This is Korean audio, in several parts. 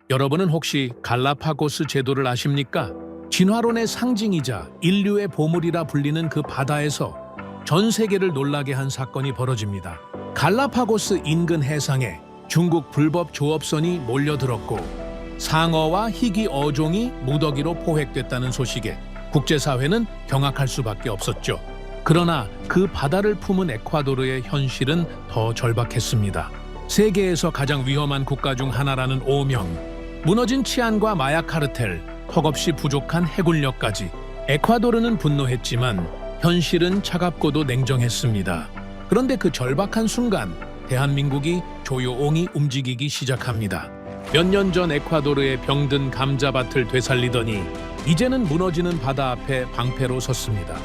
여러분은 혹시 갈라파고스 제도를 아십니까? 진화론의 상징이자 인류의 보물이라 불리는 그 바다에서 전 세계를 놀라게 한 사건이 벌어집니다. 갈라파고스 인근 해상에 중국 불법 조업선이 몰려들었고 상어와 희귀 어종이 무더기로 포획됐다는 소식에 국제사회는 경악할 수밖에 없었죠. 그러나 그 바다를 품은 에콰도르의 현실은 더 절박했습니다. 세계에서 가장 위험한 국가 중 하나라는 오명, 무너진 치안과 마약 카르텔, 턱없이 부족한 해군력까지 에콰도르는 분노했지만 현실은 차갑고도 냉정했습니다. 그런데 그 절박한 순간 대한민국이 조용히 움직이기 시작합니다. 몇 년 전 에콰도르의 병든 감자밭을 되살리더니 이제는 무너지는 바다 앞에 방패로 섰습니다.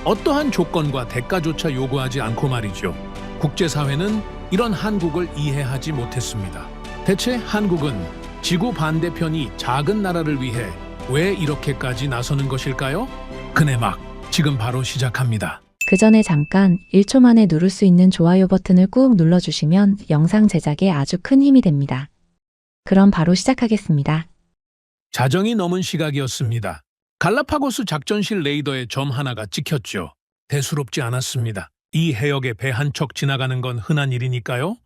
어떠한 조건과 대가조차 요구하지 않고 말이죠. 국제사회는 이런 한국을 이해하지 못했습니다. 대체 한국은 지구 반대편이 작은 나라를 위해 왜 이렇게까지 나서는 것일까요? 그네막 지금 바로 시작합니다. 그 전에 잠깐 1초 만에 누를 수 있는 좋아요 버튼을 꾹 눌러주시면 영상 제작에 아주 큰 힘이 됩니다. 그럼 바로 시작하겠습니다. 자정이 넘은 시각이었습니다. 갈라파고스 작전실 레이더에 점 하나가 찍혔죠. 대수롭지 않았습니다. 이 해역에 배 한 척 지나가는 건 흔한 일이니까요.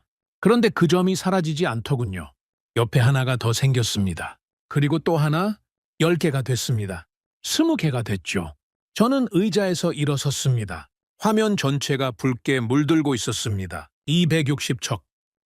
그런데 그 점이 사라지지 않더군요. 옆에 하나가 더 생겼습니다. 그리고 또 하나, 10개가 됐습니다. 20개가 됐죠. 저는 의자에서 일어섰습니다. 화면 전체가 붉게 물들고 있었습니다. 260척.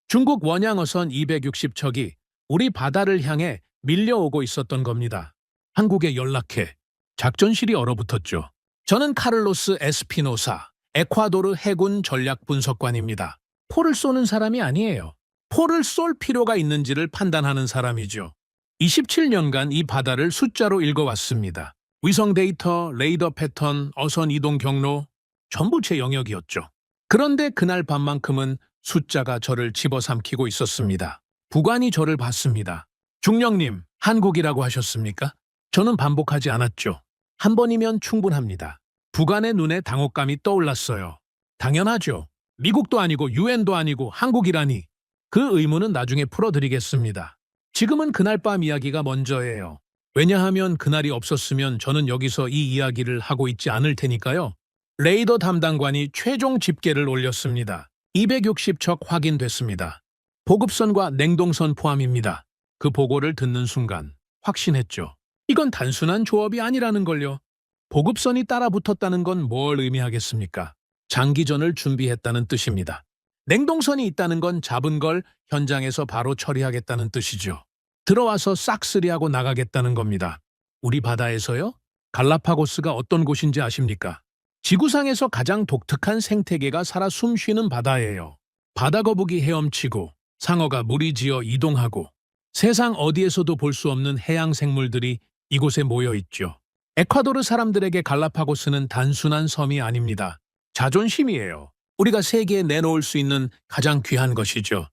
중국 원양어선 260척이 우리 바다를 향해 밀려오고 있었던 겁니다. 한국에 연락해. 작전실이 얼어붙었죠. 저는 카를로스 에스피노사, 에콰도르 해군 전략 분석관입니다. 포를 쏘는 사람이 아니에요. 포를 쏠 필요가 있는지를 판단하는 사람이죠. 27년간 이 바다를 숫자로 읽어왔습니다. 위성 데이터, 레이더 패턴, 어선 이동 경로, 전부 제 영역이었죠. 그런데 그날 밤만큼은 숫자가 저를 집어삼키고 있었습니다. 부관이 저를 봤습니다. 중령님, 한국이라고 하셨습니까? 저는 반복하지 않았죠. 한 번이면 충분합니다. 부관의 눈에 당혹감이 떠올랐어요. 당연하죠. 미국도 아니고 유엔도 아니고 한국이라니. 그 의문은 나중에 풀어드리겠습니다. 지금은 그날 밤 이야기가 먼저예요. 왜냐하면 그날이 없었으면 저는 여기서 이 이야기를 하고 있지 않을 테니까요. 레이더 담당관이 최종 집계를 올렸습니다. 260척 확인됐습니다. 보급선과 냉동선 포함입니다. 그 보고를 듣는 순간 확신했죠. 이건 단순한 조업이 아니라는 걸요. 보급선이 따라 붙었다는 건 뭘 의미하겠습니까? 장기전을 준비했다는 뜻입니다. 냉동선이 있다는 건 잡은 걸 현장에서 바로 처리하겠다는 뜻이죠. 들어와서 싹쓸이하고 나가겠다는 겁니다. 우리 바다에서요? 갈라파고스가 어떤 곳인지 아십니까? 지구상에서 가장 독특한 생태계가 살아 숨쉬는 바다예요. 바다거북이 헤엄치고 상어가 무리지어 이동하고 세상 어디에서도 볼 수 없는 해양 생물들이 이곳에 모여 있죠. 에콰도르 사람들에게 갈라파고스는 단순한 섬이 아닙니다. 자존심이에요. 우리가 세계에 내놓을 수 있는 가장 귀한 것이죠.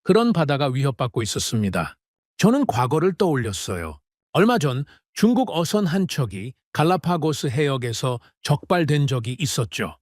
그런 바다가 위협받고 있었습니다. 저는 과거를 떠올렸어요. 얼마 전 중국 어선 한 척이 갈라파고스 해역에서 적발된 적이 있었죠.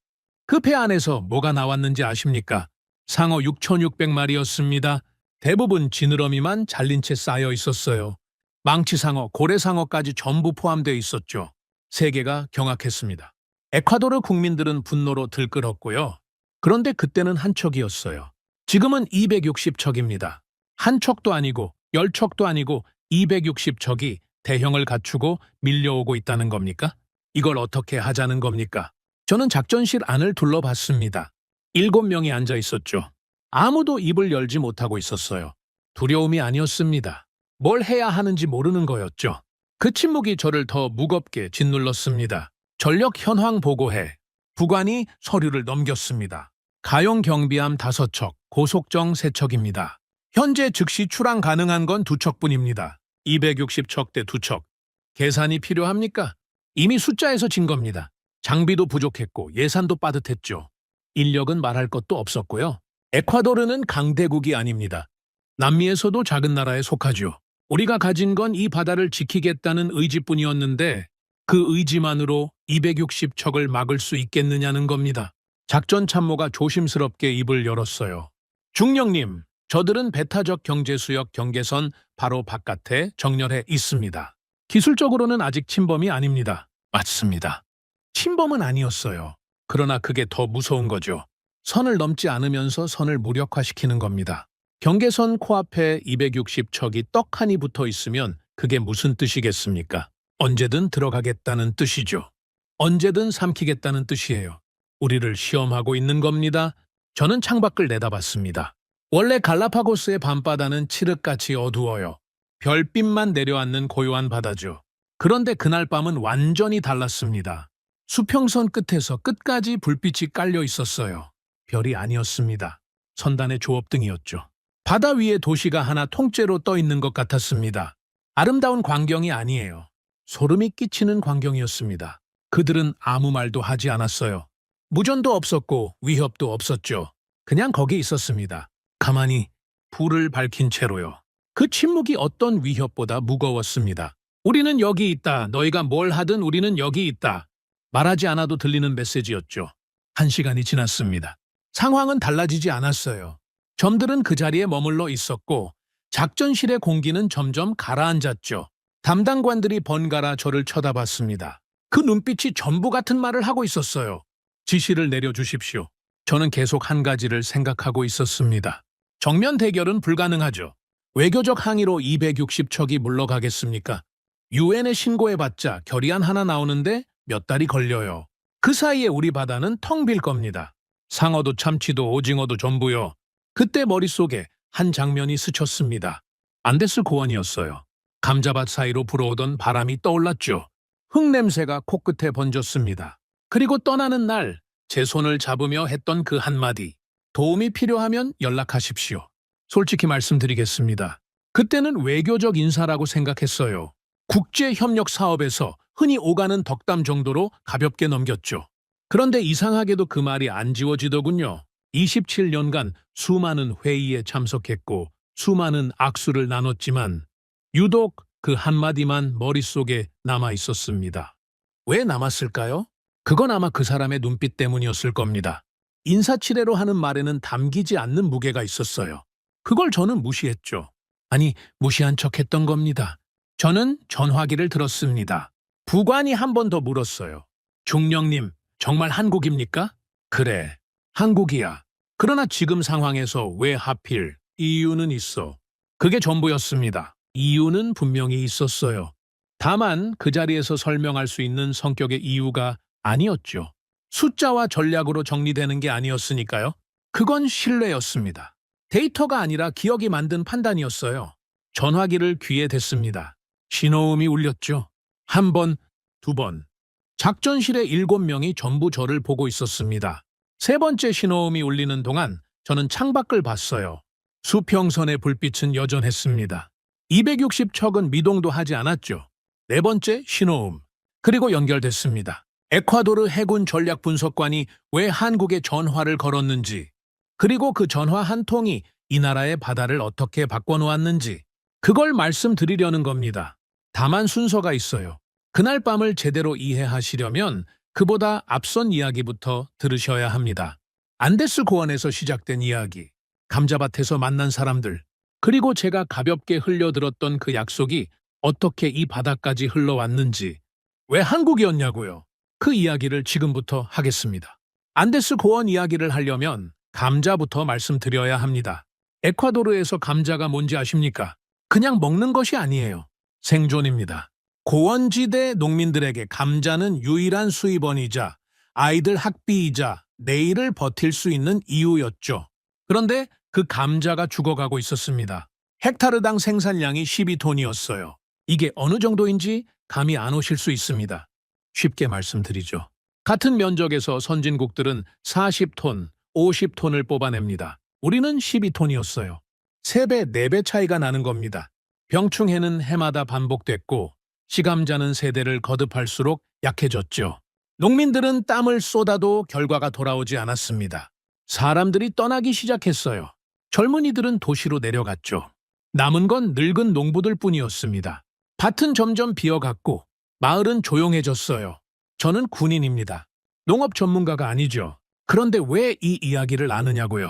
그 배 안에서 뭐가 나왔는지 아십니까? 상어 6,600마리였습니다. 대부분 지느러미만 잘린 채 쌓여 있었어요. 망치상어, 고래상어까지 전부 포함되어 있었죠. 세계가 경악했습니다. 에콰도르 국민들은 분노로 들끓었고요. 그런데 그때는 한 척이었어요. 지금은 260척입니다. 한 척도 아니고 10척도 아니고 260척이 대형을 갖추고 밀려오고 있다는 겁니까? 이걸 어떻게 하자는 겁니까? 저는 작전실 안을 둘러봤습니다. 7명이 앉아 있었죠. 아무도 입을 열지 못하고 있었어요. 두려움이 아니었습니다. 뭘 해야 하는지 모르는 거였죠. 그 침묵이 저를 더 무겁게 짓눌렀습니다. 전력 현황 보고해. 부관이 서류를 넘겼습니다. 가용 경비함 5척, 고속정 3척입니다. 현재 즉시 출항 가능한 건 2척뿐입니다. 260척 대 2척. 계산이 필요합니까? 이미 숫자에서 진 겁니다. 장비도 부족했고 예산도 빠듯했죠. 인력은 말할 것도 없었고요. 에콰도르는 강대국이 아닙니다. 남미에서도 작은 나라에 속하죠. 우리가 가진 건 이 바다를 지키겠다는 의지뿐이었는데 그 의지만으로 260척을 막을 수 있겠느냐는 겁니다. 작전 참모가 조심스럽게 입을 열었어요. 중령님, 저들은 배타적 경제수역 경계선 바로 바깥에 정렬해 있습니다. 기술적으로는 아직 침범이 아닙니다. 맞습니다. 침범은 아니었어요. 그러나 그게 더 무서운 거죠. 선을 넘지 않으면서 선을 무력화시키는 겁니다. 경계선 코앞에 260척이 떡하니 붙어 있으면 그게 무슨 뜻이겠습니까? 언제든 들어가겠다는 뜻이죠. 언제든 삼키겠다는 뜻이에요. 우리를 시험하고 있는 겁니다. 저는 창밖을 내다봤습니다. 원래 갈라파고스의 밤바다는 칠흑같이 어두워요. 별빛만 내려앉는 고요한 바다죠. 그런데 그날 밤은 완전히 달랐습니다. 수평선 끝에서 끝까지 불빛이 깔려 있었어요. 별이 아니었습니다. 선단의 조업등이었죠. 바다 위에 도시가 하나 통째로 떠 있는 것 같았습니다. 아름다운 광경이 아니에요. 소름이 끼치는 광경이었습니다. 그들은 아무 말도 하지 않았어요. 무전도 없었고 위협도 없었죠. 그냥 거기 있었습니다. 가만히 불을 밝힌 채로요. 그 침묵이 어떤 위협보다 무거웠습니다. 우리는 여기 있다. 너희가 뭘 하든 우리는 여기 있다. 말하지 않아도 들리는 메시지였죠. 1시간이 지났습니다. 상황은 달라지지 않았어요. 점들은 그 자리에 머물러 있었고 작전실의 공기는 점점 가라앉았죠. 담당관들이 번갈아 저를 쳐다봤습니다. 그 눈빛이 전부 같은 말을 하고 있었어요. 지시를 내려주십시오. 저는 계속 한 가지를 생각하고 있었습니다. 정면 대결은 불가능하죠. 외교적 항의로 260척이 물러가겠습니까? 유엔에 신고해봤자 결의안 하나 나오는데 몇 달이 걸려요. 그 사이에 우리 바다는 텅 빌 겁니다. 상어도 참치도 오징어도 전부요. 그때 머릿속에 한 장면이 스쳤습니다. 안데스 고원이었어요. 감자밭 사이로 불어오던 바람이 떠올랐죠. 흙냄새가 코끝에 번졌습니다. 그리고 떠나는 날 제 손을 잡으며 했던 그 한마디. 도움이 필요하면 연락하십시오. 솔직히 말씀드리겠습니다. 그때는 외교적 인사라고 생각했어요. 국제협력 사업에서 흔히 오가는 덕담 정도로 가볍게 넘겼죠. 그런데 이상하게도 그 말이 안 지워지더군요. 27년간 수많은 회의에 참석했고 수많은 악수를 나눴지만 유독 그 한마디만 머릿속에 남아 있었습니다. 왜 남았을까요? 그건 아마 그 사람의 눈빛 때문이었을 겁니다. 인사치레로 하는 말에는 담기지 않는 무게가 있었어요. 그걸 저는 무시했죠. 아니, 무시한 척했던 겁니다. 저는 전화기를 들었습니다. 부관이 한 번 더 물었어요. 중령님, 정말 한국입니까? 그래, 한국이야. 그러나 지금 상황에서 왜 하필 이유는 있어. 그게 전부였습니다. 이유는 분명히 있었어요. 다만 그 자리에서 설명할 수 있는 성격의 이유가 아니었죠. 숫자와 전략으로 정리되는 게 아니었으니까요. 그건 신뢰였습니다. 데이터가 아니라 기억이 만든 판단이었어요. 전화기를 귀에 댔습니다. 신호음이 울렸죠. 한 번, 두 번. 작전실의 7명이 전부 저를 보고 있었습니다. 세 번째 신호음이 울리는 동안 저는 창밖을 봤어요. 수평선의 불빛은 여전했습니다. 260척은 미동도 하지 않았죠. 네 번째 신호음. 그리고 연결됐습니다. 에콰도르 해군 전략 분석관이 왜 한국에 전화를 걸었는지, 그리고 그 전화 한 통이 이 나라의 바다를 어떻게 바꿔놓았는지, 그걸 말씀드리려는 겁니다. 다만 순서가 있어요. 그날 밤을 제대로 이해하시려면 그보다 앞선 이야기부터 들으셔야 합니다. 안데스 고원에서 시작된 이야기, 감자밭에서 만난 사람들, 그리고 제가 가볍게 흘려들었던 그 약속이 어떻게 이 바다까지 흘러왔는지, 왜 한국이었냐고요. 그 이야기를 지금부터 하겠습니다. 안데스 고원 이야기를 하려면 감자부터 말씀드려야 합니다. 에콰도르에서 감자가 뭔지 아십니까? 그냥 먹는 것이 아니에요. 생존입니다. 고원지대 농민들에게 감자는 유일한 수입원이자 아이들 학비이자 내일을 버틸 수 있는 이유였죠. 그런데 그 감자가 죽어가고 있었습니다. 헥타르당 생산량이 12톤이었어요. 이게 어느 정도인지 감이 안 오실 수 있습니다. 쉽게 말씀드리죠. 같은 면적에서 선진국들은 40톤, 50톤을 뽑아냅니다. 우리는 12톤이었어요. 3배, 4배 차이가 나는 겁니다. 병충해는 해마다 반복됐고 시감자는 세대를 거듭할수록 약해졌죠. 농민들은 땀을 쏟아도 결과가 돌아오지 않았습니다. 사람들이 떠나기 시작했어요. 젊은이들은 도시로 내려갔죠. 남은 건 늙은 농부들 뿐이었습니다. 밭은 점점 비어갔고 마을은 조용해졌어요. 저는 군인입니다. 농업 전문가가 아니죠. 그런데 왜 이 이야기를 아느냐고요.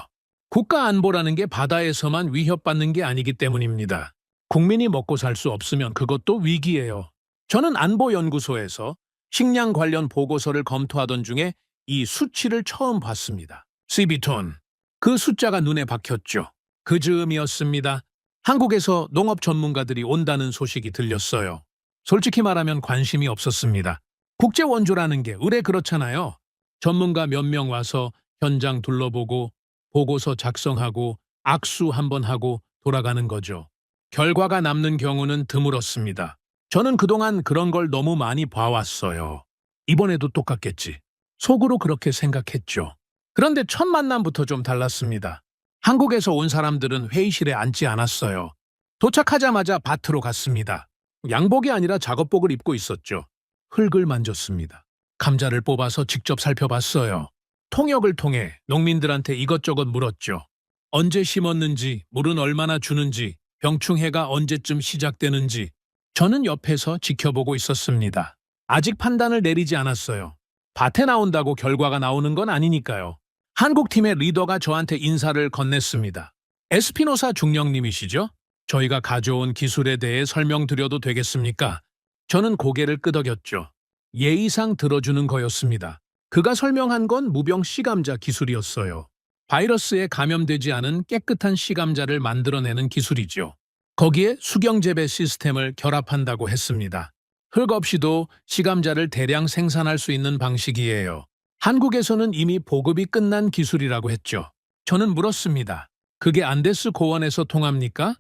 국가 안보라는 게 바다에서만 위협받는 게 아니기 때문입니다. 국민이 먹고 살 수 없으면 그것도 위기예요. 저는 안보연구소에서 식량 관련 보고서를 검토하던 중에 이 수치를 처음 봤습니다. CB톤. 그 숫자가 눈에 박혔죠. 그 즈음이었습니다. 한국에서 농업 전문가들이 온다는 소식이 들렸어요. 솔직히 말하면 관심이 없었습니다. 국제 원조라는 게 의뢰 그렇잖아요. 전문가 몇 명 와서 현장 둘러보고 보고서 작성하고 악수 한번 하고 돌아가는 거죠. 결과가 남는 경우는 드물었습니다. 저는 그동안 그런 걸 너무 많이 봐왔어요. 이번에도 똑같겠지. 속으로 그렇게 생각했죠. 그런데 첫 만남부터 좀 달랐습니다. 한국에서 온 사람들은 회의실에 앉지 않았어요. 도착하자마자 밭으로 갔습니다. 양복이 아니라 작업복을 입고 있었죠. 흙을 만졌습니다. 감자를 뽑아서 직접 살펴봤어요. 통역을 통해 농민들한테 이것저것 물었죠. 언제 심었는지, 물은 얼마나 주는지, 병충해가 언제쯤 시작되는지. 저는 옆에서 지켜보고 있었습니다. 아직 판단을 내리지 않았어요. 밭에 나온다고 결과가 나오는 건 아니니까요. 한국팀의 리더가 저한테 인사를 건넸습니다. 에스피노사 중령님이시죠? 저희가 가져온 기술에 대해 설명드려도 되겠습니까? 저는 고개를 끄덕였죠. 예의상 들어주는 거였습니다. 그가 설명한 건 무병 씨감자 기술이었어요. 바이러스에 감염되지 않은 깨끗한 씨감자를 만들어내는 기술이죠. 거기에 수경재배 시스템을 결합한다고 했습니다. 흙 없이도 씨감자를 대량 생산할 수 있는 방식이에요. 한국에서는 이미 보급이 끝난 기술이라고 했죠. 저는 물었습니다. 그게 안데스 고원에서 통합니까?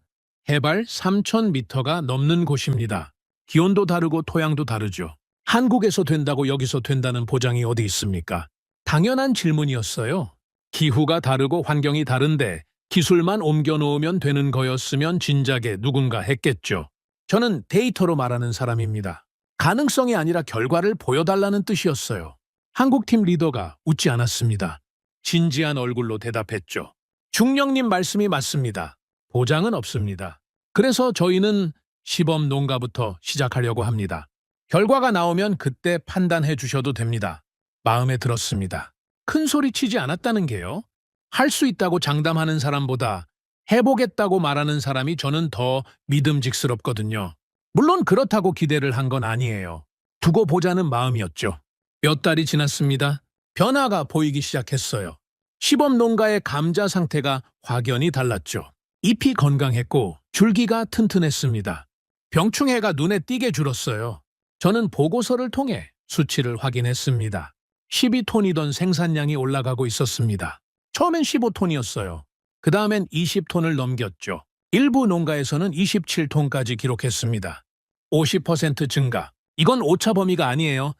해발 3,000m가 넘는 곳입니다. 기온도 다르고 토양도 다르죠. 한국에서 된다고 여기서 된다는 보장이 어디 있습니까? 당연한 질문이었어요. 기후가 다르고 환경이 다른데 기술만 옮겨놓으면 되는 거였으면 진작에 누군가 했겠죠. 저는 데이터로 말하는 사람입니다. 가능성이 아니라 결과를 보여달라는 뜻이었어요. 한국팀 리더가 웃지 않았습니다. 진지한 얼굴로 대답했죠. 중령님 말씀이 맞습니다. 보장은 없습니다. 그래서 저희는 시범 농가부터 시작하려고 합니다. 결과가 나오면 그때 판단해 주셔도 됩니다. 마음에 들었습니다. 큰 소리 치지 않았다는 게요. 할 수 있다고 장담하는 사람보다 해보겠다고 말하는 사람이 저는 더 믿음직스럽거든요. 물론 그렇다고 기대를 한 건 아니에요. 두고 보자는 마음이었죠. 몇 달이 지났습니다. 변화가 보이기 시작했어요. 시범 농가의 감자 상태가 확연히 달랐죠. 잎이 건강했고 줄기가 튼튼했습니다. 병충해가 눈에 띄게 줄었어요. 저는 보고서를 통해 수치를 확인했습니다. 12톤이던 생산량이 올라가고 있었습니다. 처음엔 15톤이었어요. 그 다음엔 20톤을 넘겼죠. 일부 농가에서는 27톤까지 기록했습니다. 50% 증가. 이건 오차 범위가 아니에요.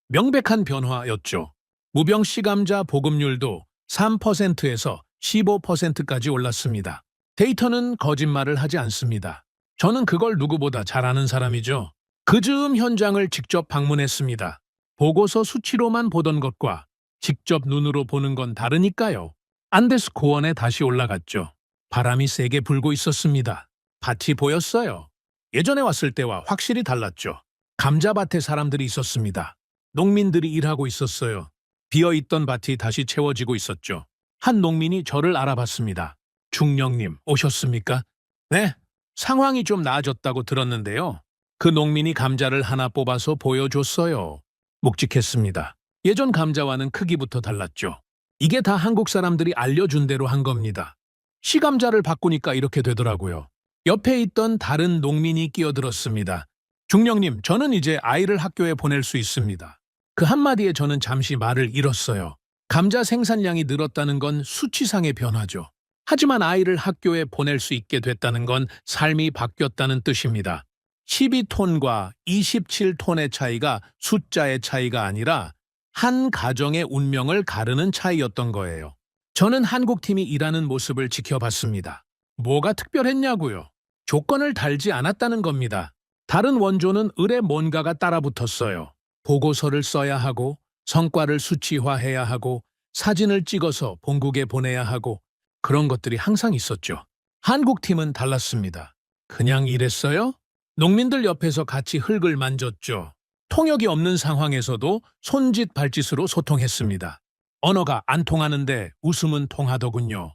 명백한 변화였죠. 무병 씨감자 보급률도 3%에서 15%까지 올랐습니다. 데이터는 거짓말을 하지 않습니다. 저는 그걸 누구보다 잘 아는 사람이죠. 그 즈음 현장을 직접 방문했습니다. 보고서 수치로만 보던 것과 직접 눈으로 보는 건 다르니까요. 안데스 고원에 다시 올라갔죠. 바람이 세게 불고 있었습니다. 밭이 보였어요. 예전에 왔을 때와 확실히 달랐죠. 감자밭에 사람들이 있었습니다. 농민들이 일하고 있었어요. 비어있던 밭이 다시 채워지고 있었죠. 한 농민이 저를 알아봤습니다. 중령님, 오셨습니까? 네, 상황이 좀 나아졌다고 들었는데요. 그 농민이 감자를 하나 뽑아서 보여줬어요. 묵직했습니다. 예전 감자와는 크기부터 달랐죠. 이게 다 한국 사람들이 알려준 대로 한 겁니다. 씨감자를 바꾸니까 이렇게 되더라고요. 옆에 있던 다른 농민이 끼어들었습니다. 중령님, 저는 이제 아이를 학교에 보낼 수 있습니다. 그 한마디에 저는 잠시 말을 잃었어요. 감자 생산량이 늘었다는 건 수치상의 변화죠. 하지만 아이를 학교에 보낼 수 있게 됐다는 건 삶이 바뀌었다는 뜻입니다. 12톤과 27톤의 차이가 숫자의 차이가 아니라 한 가정의 운명을 가르는 차이였던 거예요. 저는 한국팀이 일하는 모습을 지켜봤습니다. 뭐가 특별했냐고요? 조건을 달지 않았다는 겁니다. 다른 원조는 을에 뭔가가 따라붙었어요. 보고서를 써야 하고 성과를 수치화해야 하고 사진을 찍어서 본국에 보내야 하고 그런 것들이 항상 있었죠. 한국팀은 달랐습니다. 그냥 일했어요? 농민들 옆에서 같이 흙을 만졌죠. 통역이 없는 상황에서도 손짓 발짓으로 소통했습니다. 언어가 안 통하는데 웃음은 통하더군요.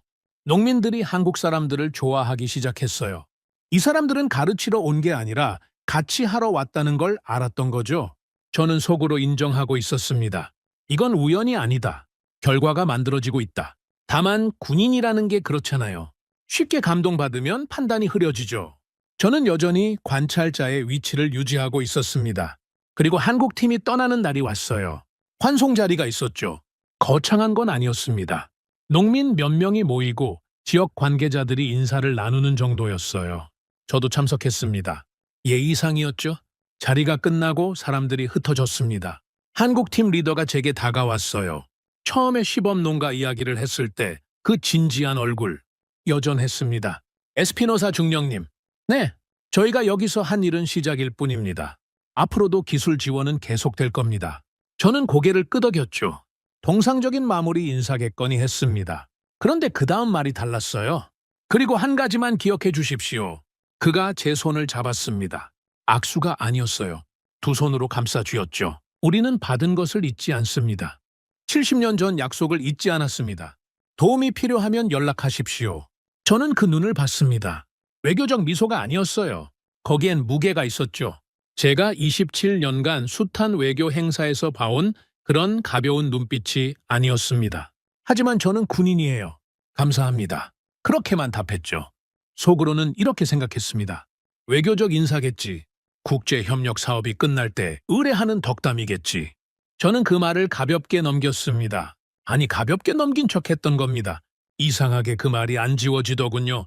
농민들이 한국 사람들을 좋아하기 시작했어요. 이 사람들은 가르치러 온 게 아니라 같이 하러 왔다는 걸 알았던 거죠. 저는 속으로 인정하고 있었습니다. 이건 우연이 아니다. 결과가 만들어지고 있다. 다만 군인이라는 게 그렇잖아요. 쉽게 감동받으면 판단이 흐려지죠. 저는 여전히 관찰자의 위치를 유지하고 있었습니다. 그리고 한국 팀이 떠나는 날이 왔어요. 환송 자리가 있었죠. 거창한 건 아니었습니다. 농민 몇 명이 모이고 지역 관계자들이 인사를 나누는 정도였어요. 저도 참석했습니다. 예의상이었죠. 자리가 끝나고 사람들이 흩어졌습니다. 한국팀 리더가 제게 다가왔어요. 처음에 시범농가 이야기를 했을 때 그 진지한 얼굴, 여전했습니다. 에스피노사 중령님, 네, 저희가 여기서 한 일은 시작일 뿐입니다. 앞으로도 기술 지원은 계속될 겁니다. 저는 고개를 끄덕였죠. 통상적인 마무리 인사겠거니 했습니다. 그런데 그 다음 말이 달랐어요. 그리고 한 가지만 기억해 주십시오. 그가 제 손을 잡았습니다. 악수가 아니었어요. 두 손으로 감싸 쥐었죠. 우리는 받은 것을 잊지 않습니다. 70년 전 약속을 잊지 않았습니다. 도움이 필요하면 연락하십시오. 저는 그 눈을 봤습니다. 외교적 미소가 아니었어요. 거기엔 무게가 있었죠. 제가 27년간 숱한 외교 행사에서 봐온 그런 가벼운 눈빛이 아니었습니다. 하지만 저는 군인이에요. 감사합니다. 그렇게만 답했죠. 속으로는 이렇게 생각했습니다. 외교적 인사겠지. 국제협력 사업이 끝날 때 의뢰하는 덕담이겠지. 저는 그 말을 가볍게 넘겼습니다. 아니, 가볍게 넘긴 척했던 겁니다. 이상하게 그 말이 안 지워지더군요.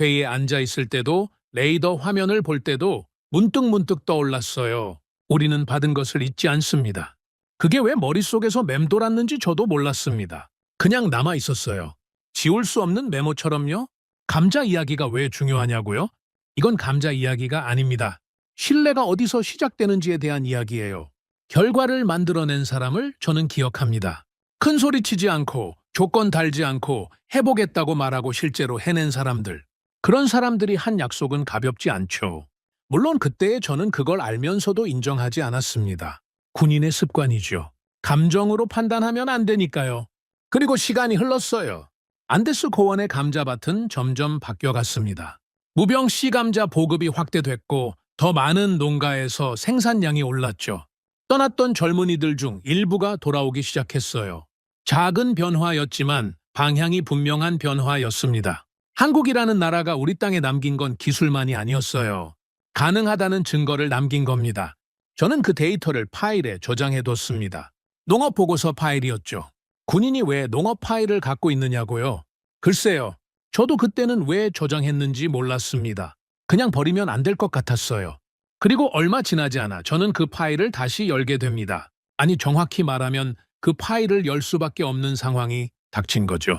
회의에 앉아있을 때도 레이더 화면을 볼 때도 문득문득 떠올랐어요. 우리는 받은 것을 잊지 않습니다. 그게 왜 머릿속에서 맴돌았는지 저도 몰랐습니다. 그냥 남아있었어요. 지울 수 없는 메모처럼요. 감자 이야기가 왜 중요하냐고요? 이건 감자 이야기가 아닙니다. 신뢰가 어디서 시작되는지에 대한 이야기예요. 결과를 만들어낸 사람을 저는 기억합니다. 큰 소리 치지 않고 조건 달지 않고 해보겠다고 말하고 실제로 해낸 사람들. 그런 사람들이 한 약속은 가볍지 않죠. 물론 그때의 저는 그걸 알면서도 인정하지 않았습니다. 군인의 습관이죠. 감정으로 판단하면 안 되니까요. 그리고 시간이 흘렀어요. 안데스 고원의 감자밭은 점점 바뀌어갔습니다. 무병 씨감자 보급이 확대됐고 더 많은 농가에서 생산량이 올랐죠. 떠났던 젊은이들 중 일부가 돌아오기 시작했어요. 작은 변화였지만 방향이 분명한 변화였습니다. 한국이라는 나라가 우리 땅에 남긴 건 기술만이 아니었어요. 가능하다는 증거를 남긴 겁니다. 저는 그 데이터를 파일에 저장해뒀습니다. 농업보고서 파일이었죠. 군인이 왜 농업 파일을 갖고 있느냐고요? 글쎄요. 저도 그때는 왜 저장했는지 몰랐습니다. 그냥 버리면 안 될 것 같았어요. 그리고 얼마 지나지 않아 저는 그 파일을 다시 열게 됩니다. 아니, 정확히 말하면 그 파일을 열 수밖에 없는 상황이 닥친 거죠.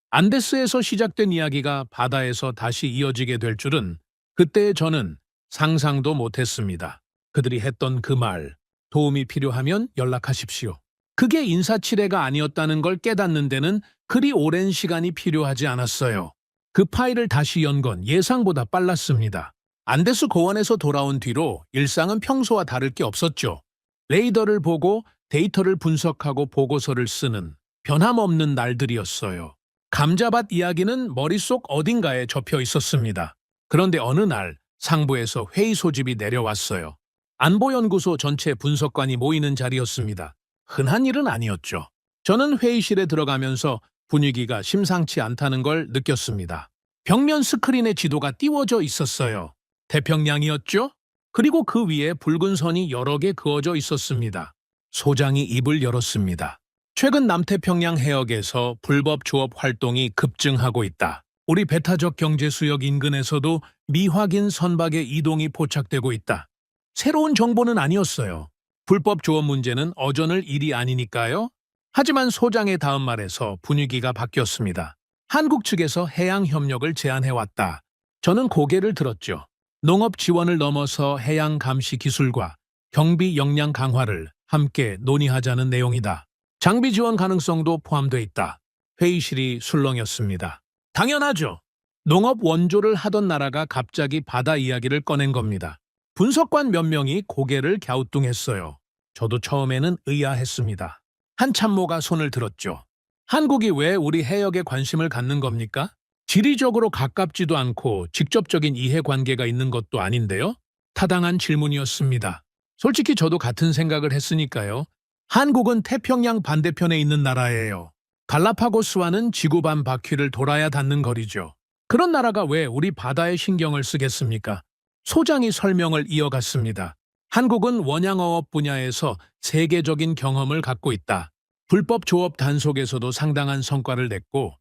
안데스에서 시작된 이야기가 바다에서 다시 이어지게 될 줄은 그때 저는 상상도 못했습니다. 그들이 했던 그 말, 도움이 필요하면 연락하십시오. 그게 인사치레가 아니었다는 걸 깨닫는 데는 그리 오랜 시간이 필요하지 않았어요. 그 파일을 다시 연 건 예상보다 빨랐습니다. 안데스 고원에서 돌아온 뒤로 일상은 평소와 다를 게 없었죠. 레이더를 보고 데이터를 분석하고 보고서를 쓰는 변함없는 날들이었어요. 감자밭 이야기는 머릿속 어딘가에 접혀 있었습니다. 그런데 어느 날 상부에서 회의 소집이 내려왔어요. 안보연구소 전체 분석관이 모이는 자리였습니다. 흔한 일은 아니었죠. 저는 회의실에 들어가면서 분위기가 심상치 않다는 걸 느꼈습니다. 벽면 스크린에 지도가 띄워져 있었어요. 태평양이었죠? 그리고 그 위에 붉은 선이 여러 개 그어져 있었습니다. 소장이 입을 열었습니다. 최근 남태평양 해역에서 불법 조업 활동이 급증하고 있다. 우리 배타적 경제수역 인근에서도 미확인 선박의 이동이 포착되고 있다. 새로운 정보는 아니었어요. 불법 조업 문제는 어전을 일이 아니니까요. 하지만 소장의 다음 말에서 분위기가 바뀌었습니다. 한국 측에서 해양 협력을 제안해왔다. 저는 고개를 들었죠. 농업 지원을 넘어서 해양 감시 기술과 경비 역량 강화를 함께 논의하자는 내용이다. 장비 지원 가능성도 포함돼 있다. 회의실이 술렁였습니다. 당연하죠. 농업 원조를 하던 나라가 갑자기 바다 이야기를 꺼낸 겁니다. 분석관 몇 명이 고개를 갸우뚱했어요. 저도 처음에는 의아했습니다. 한 참모가 손을 들었죠. 한국이 왜 우리 해역에 관심을 갖는 겁니까? 지리적으로 가깝지도 않고 직접적인 이해관계가 있는 것도 아닌데요. 타당한 질문이었습니다. 솔직히 저도 같은 생각을 했으니까요. 한국은 태평양 반대편에 있는 나라예요. 갈라파고스와는 지구 반 바퀴를 돌아야 닿는 거리죠. 그런 나라가 왜 우리 바다에 신경을 쓰겠습니까? 소장이 설명을 이어갔습니다. 한국은 원양어업 분야에서 세계적인 경험을 갖고 있다. 불법 조업 단속에서도 상당한 성과를 냈고,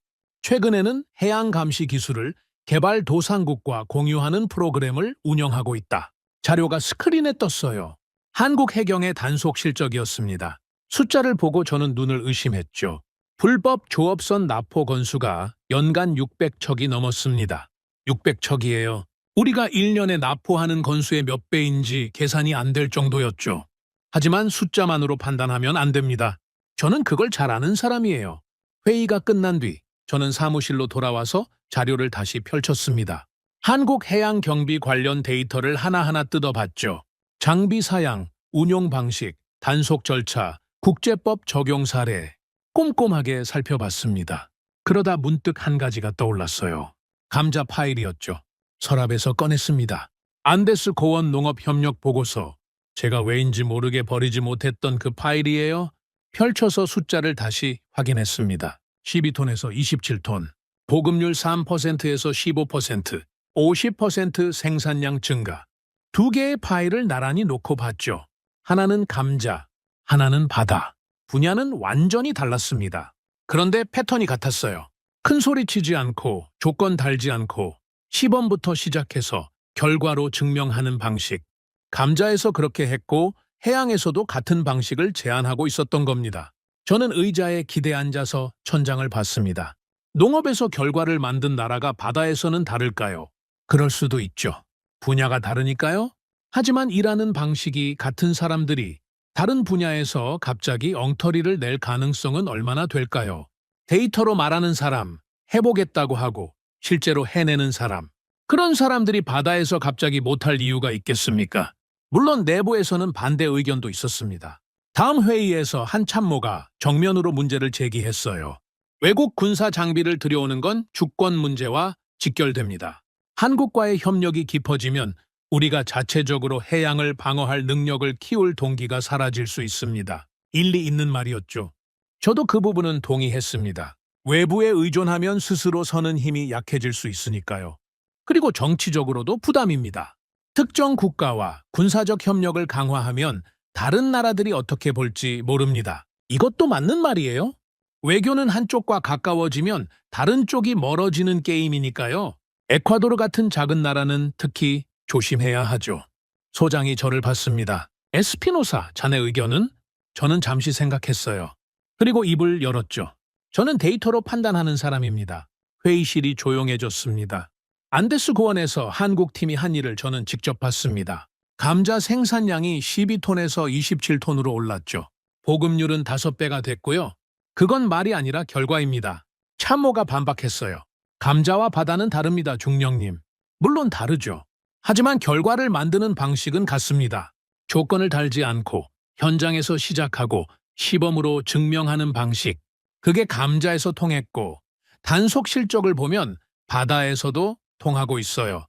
최근에는 해양 감시 기술을 개발도상국과 공유하는 프로그램을 운영하고 있다. 자료가 스크린에 떴어요. 한국 해경의 단속 실적이었습니다. 숫자를 보고 저는 눈을 의심했죠. 불법 조업선 납포 건수가 연간 600척이 넘었습니다. 600척이에요. 우리가 1년에 납포하는 건수의 몇 배인지 계산이 안 될 정도였죠. 하지만 숫자만으로 판단하면 안 됩니다. 저는 그걸 잘 아는 사람이에요. 회의가 끝난 뒤 저는 사무실로 돌아와서 자료를 다시 펼쳤습니다. 한국 해양 경비 관련 데이터를 하나하나 뜯어봤죠. 장비 사양, 운용 방식, 단속 절차, 국제법 적용 사례 꼼꼼하게 살펴봤습니다. 그러다 문득 한 가지가 떠올랐어요. 감자 파일이었죠. 서랍에서 꺼냈습니다. 안데스 고원 농업 협력 보고서. 제가 왜인지 모르게 버리지 못했던 그 파일이에요. 펼쳐서 숫자를 다시 확인했습니다. 12톤에서 27톤, 보급률 3%에서 15%, 50% 생산량 증가. 두 개의 파일을 나란히 놓고 봤죠. 하나는 감자, 하나는 바다. 분야는 완전히 달랐습니다. 그런데 패턴이 같았어요. 큰 소리 치지 않고, 조건 달지 않고, 시범부터 시작해서 결과로 증명하는 방식. 감자에서 그렇게 했고, 해양에서도 같은 방식을 제안하고 있었던 겁니다. 저는 의자에 기대 앉아서 천장을 봤습니다. 농업에서 결과를 만든 나라가 바다에서는 다를까요? 그럴 수도 있죠. 분야가 다르니까요. 하지만 일하는 방식이 같은 사람들이 다른 분야에서 갑자기 엉터리를 낼 가능성은 얼마나 될까요? 데이터로 말하는 사람, 해보겠다고 하고 실제로 해내는 사람. 그런 사람들이 바다에서 갑자기 못할 이유가 있겠습니까? 물론 내부에서는 반대 의견도 있었습니다. 다음 회의에서 한 참모가 정면으로 문제를 제기했어요. 외국 군사 장비를 들여오는 건 주권 문제와 직결됩니다. 한국과의 협력이 깊어지면 우리가 자체적으로 해양을 방어할 능력을 키울 동기가 사라질 수 있습니다. 일리 있는 말이었죠. 저도 그 부분은 동의했습니다. 외부에 의존하면 스스로 서는 힘이 약해질 수 있으니까요. 그리고 정치적으로도 부담입니다. 특정 국가와 군사적 협력을 강화하면 다른 나라들이 어떻게 볼지 모릅니다. 이것도 맞는 말이에요. 외교는 한쪽과 가까워지면 다른 쪽이 멀어지는 게임이니까요. 에콰도르 같은 작은 나라는 특히 조심해야 하죠. 소장이 저를 봤습니다. 에스피노사, 자네 의견은? 저는 잠시 생각했어요. 그리고 입을 열었죠. 저는 데이터로 판단하는 사람입니다. 회의실이 조용해졌습니다. 안데스 고원에서 한국팀이 한 일을 저는 직접 봤습니다. 감자 생산량이 12톤에서 27톤으로 올랐죠. 보급률은 5배가 됐고요. 그건 말이 아니라 결과입니다. 참모가 반박했어요. 감자와 바다는 다릅니다, 중령님. 물론 다르죠. 하지만 결과를 만드는 방식은 같습니다. 조건을 달지 않고 현장에서 시작하고 시범으로 증명하는 방식. 그게 감자에서 통했고 단속 실적을 보면 바다에서도 통하고 있어요.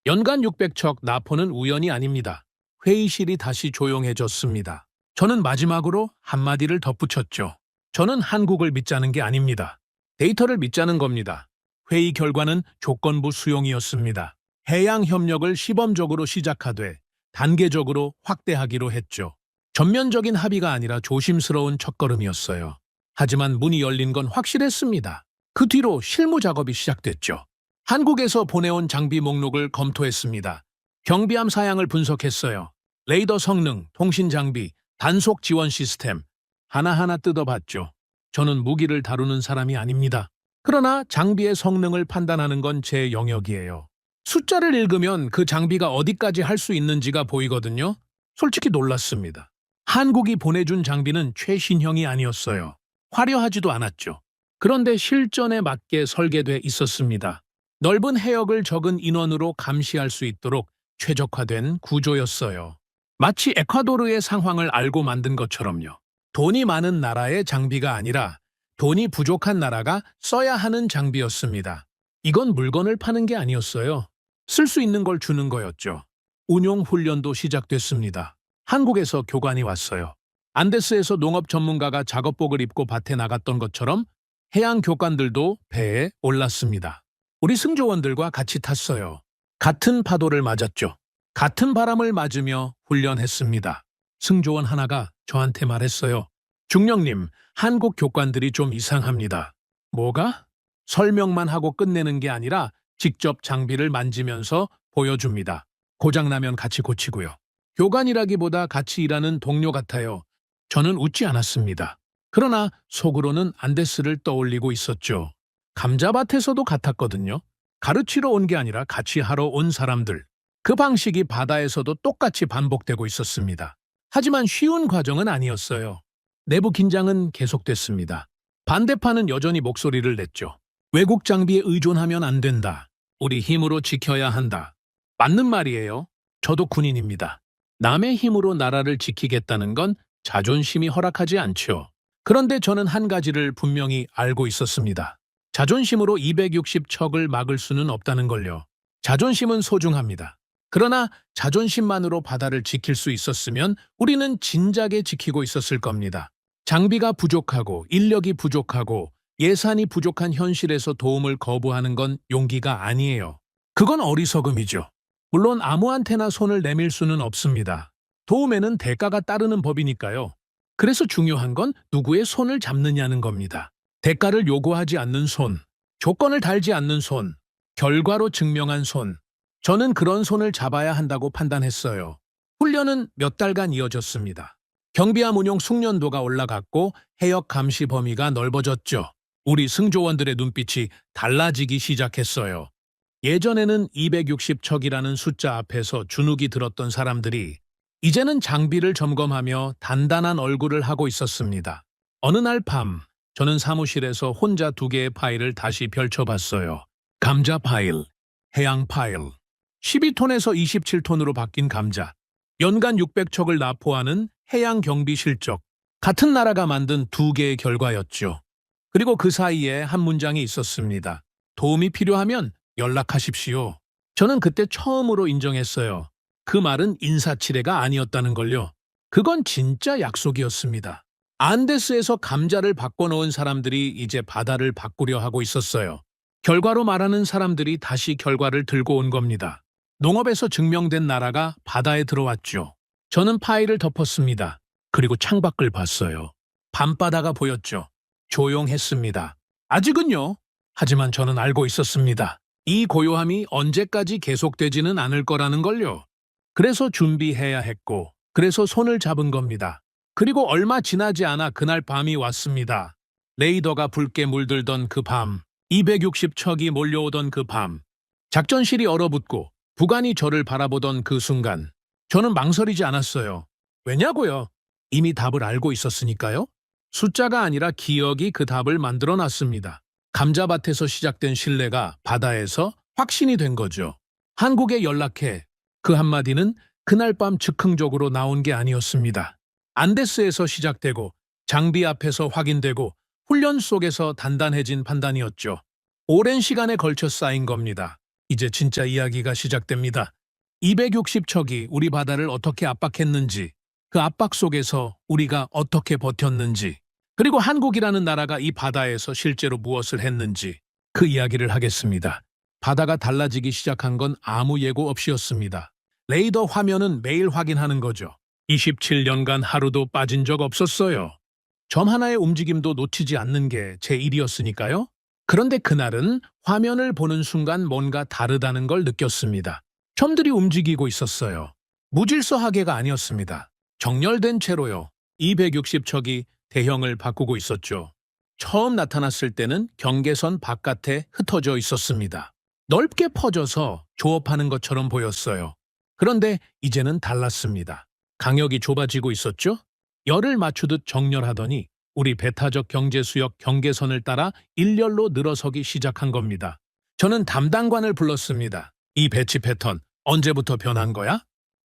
연간 600척 납포는 우연이 아닙니다. 회의실이 다시 조용해졌습니다. 저는 마지막으로 한마디를 덧붙였죠. 저는 한국을 믿자는 게 아닙니다. 데이터를 믿자는 겁니다. 회의 결과는 조건부 수용이었습니다. 해양 협력을 시범적으로 시작하되 단계적으로 확대하기로 했죠. 전면적인 합의가 아니라 조심스러운 첫걸음이었어요. 하지만 문이 열린 건 확실했습니다. 그 뒤로 실무 작업이 시작됐죠. 한국에서 보내온 장비 목록을 검토했습니다. 경비함 사양을 분석했어요. 레이더 성능, 통신 장비, 단속 지원 시스템 하나하나 뜯어봤죠. 저는 무기를 다루는 사람이 아닙니다. 그러나 장비의 성능을 판단하는 건 제 영역이에요. 숫자를 읽으면 그 장비가 어디까지 할 수 있는지가 보이거든요. 솔직히 놀랐습니다. 한국이 보내준 장비는 최신형이 아니었어요. 화려하지도 않았죠. 그런데 실전에 맞게 설계돼 있었습니다. 넓은 해역을 적은 인원으로 감시할 수 있도록 최적화된 구조였어요. 마치 에콰도르의 상황을 알고 만든 것처럼요. 돈이 많은 나라의 장비가 아니라 돈이 부족한 나라가 써야 하는 장비였습니다. 이건 물건을 파는 게 아니었어요. 쓸 수 있는 걸 주는 거였죠. 운용 훈련도 시작됐습니다. 한국에서 교관이 왔어요. 안데스에서 농업 전문가가 작업복을 입고 밭에 나갔던 것처럼 해양 교관들도 배에 올랐습니다. 우리 승조원들과 같이 탔어요. 같은 파도를 맞았죠. 같은 바람을 맞으며 훈련했습니다. 승조원 하나가 저한테 말했어요. 중령님, 한국 교관들이 좀 이상합니다. 뭐가? 설명만 하고 끝내는 게 아니라 직접 장비를 만지면서 보여줍니다. 고장나면 같이 고치고요. 교관이라기보다 같이 일하는 동료 같아요. 저는 웃지 않았습니다. 그러나 속으로는 안데스를 떠올리고 있었죠. 감자밭에서도 같았거든요. 가르치러 온 게 아니라 같이 하러 온 사람들. 그 방식이 바다에서도 똑같이 반복되고 있었습니다. 하지만 쉬운 과정은 아니었어요. 내부 긴장은 계속됐습니다. 반대파는 여전히 목소리를 냈죠. 외국 장비에 의존하면 안 된다. 우리 힘으로 지켜야 한다. 맞는 말이에요. 저도 군인입니다. 남의 힘으로 나라를 지키겠다는 건 자존심이 허락하지 않죠. 그런데 저는 한 가지를 분명히 알고 있었습니다. 자존심으로 260척을 막을 수는 없다는 걸요. 자존심은 소중합니다. 그러나 자존심만으로 바다를 지킬 수 있었으면 우리는 진작에 지키고 있었을 겁니다. 장비가 부족하고 인력이 부족하고 예산이 부족한 현실에서 도움을 거부하는 건 용기가 아니에요. 그건 어리석음이죠. 물론 아무한테나 손을 내밀 수는 없습니다. 도움에는 대가가 따르는 법이니까요. 그래서 중요한 건 누구의 손을 잡느냐는 겁니다. 대가를 요구하지 않는 손, 조건을 달지 않는 손, 결과로 증명한 손. 저는 그런 손을 잡아야 한다고 판단했어요. 훈련은 몇 달간 이어졌습니다. 경비함 운용 숙련도가 올라갔고 해역 감시 범위가 넓어졌죠. 우리 승조원들의 눈빛이 달라지기 시작했어요. 예전에는 260척이라는 숫자 앞에서 주눅이 들었던 사람들이 이제는 장비를 점검하며 단단한 얼굴을 하고 있었습니다. 어느 날 밤, 저는 사무실에서 혼자 2개의 파일을 다시 펼쳐봤어요. 감자 파일, 해양 파일. 12톤에서 27톤으로 바뀐 감자. 연간 600척을 납포하는 해양 경비 실적. 같은 나라가 만든 2개의 결과였죠. 그리고 그 사이에 한 문장이 있었습니다. 도움이 필요하면 연락하십시오. 저는 그때 처음으로 인정했어요. 그 말은 인사치레가 아니었다는 걸요. 그건 진짜 약속이었습니다. 안데스에서 감자를 바꿔놓은 사람들이 이제 바다를 바꾸려 하고 있었어요. 결과로 말하는 사람들이 다시 결과를 들고 온 겁니다. 농업에서 증명된 나라가 바다에 들어왔죠. 저는 파일을 덮었습니다. 그리고 창밖을 봤어요. 밤바다가 보였죠. 조용했습니다. 아직은요. 하지만 저는 알고 있었습니다. 이 고요함이 언제까지 계속되지는 않을 거라는 걸요. 그래서 준비해야 했고, 그래서 손을 잡은 겁니다. 그리고 얼마 지나지 않아 그날 밤이 왔습니다. 레이더가 붉게 물들던 그 밤, 260척이 몰려오던 그 밤, 작전실이 얼어붙고 부관이 저를 바라보던 그 순간, 저는 망설이지 않았어요. 왜냐고요? 이미 답을 알고 있었으니까요. 숫자가 아니라 기억이 그 답을 만들어놨습니다. 감자밭에서 시작된 신뢰가 바다에서 확신이 된 거죠. 한국에 연락해. 그 한마디는 그날 밤 즉흥적으로 나온 게 아니었습니다. 안데스에서 시작되고 장비 앞에서 확인되고 훈련 속에서 단단해진 판단이었죠. 오랜 시간에 걸쳐 쌓인 겁니다. 이제 진짜 이야기가 시작됩니다. 260척이 우리 바다를 어떻게 압박했는지, 그 압박 속에서 우리가 어떻게 버텼는지, 그리고 한국이라는 나라가 이 바다에서 실제로 무엇을 했는지 그 이야기를 하겠습니다. 바다가 달라지기 시작한 건 아무 예고 없이였습니다. 레이더 화면은 매일 확인하는 거죠. 27년간 하루도 빠진 적 없었어요. 점 하나의 움직임도 놓치지 않는 게 제 일이었으니까요. 그런데 그날은 화면을 보는 순간 뭔가 다르다는 걸 느꼈습니다. 점들이 움직이고 있었어요. 무질서하게가 아니었습니다. 정렬된 채로요. 260척이 대형을 바꾸고 있었죠. 처음 나타났을 때는 경계선 바깥에 흩어져 있었습니다. 넓게 퍼져서 조업하는 것처럼 보였어요. 그런데 이제는 달랐습니다. 강역이 좁아지고 있었죠? 열을 맞추듯 정렬하더니 우리 배타적 경제수역 경계선을 따라 일렬로 늘어서기 시작한 겁니다. 저는 담당관을 불렀습니다. 이 배치 패턴 언제부터 변한 거야?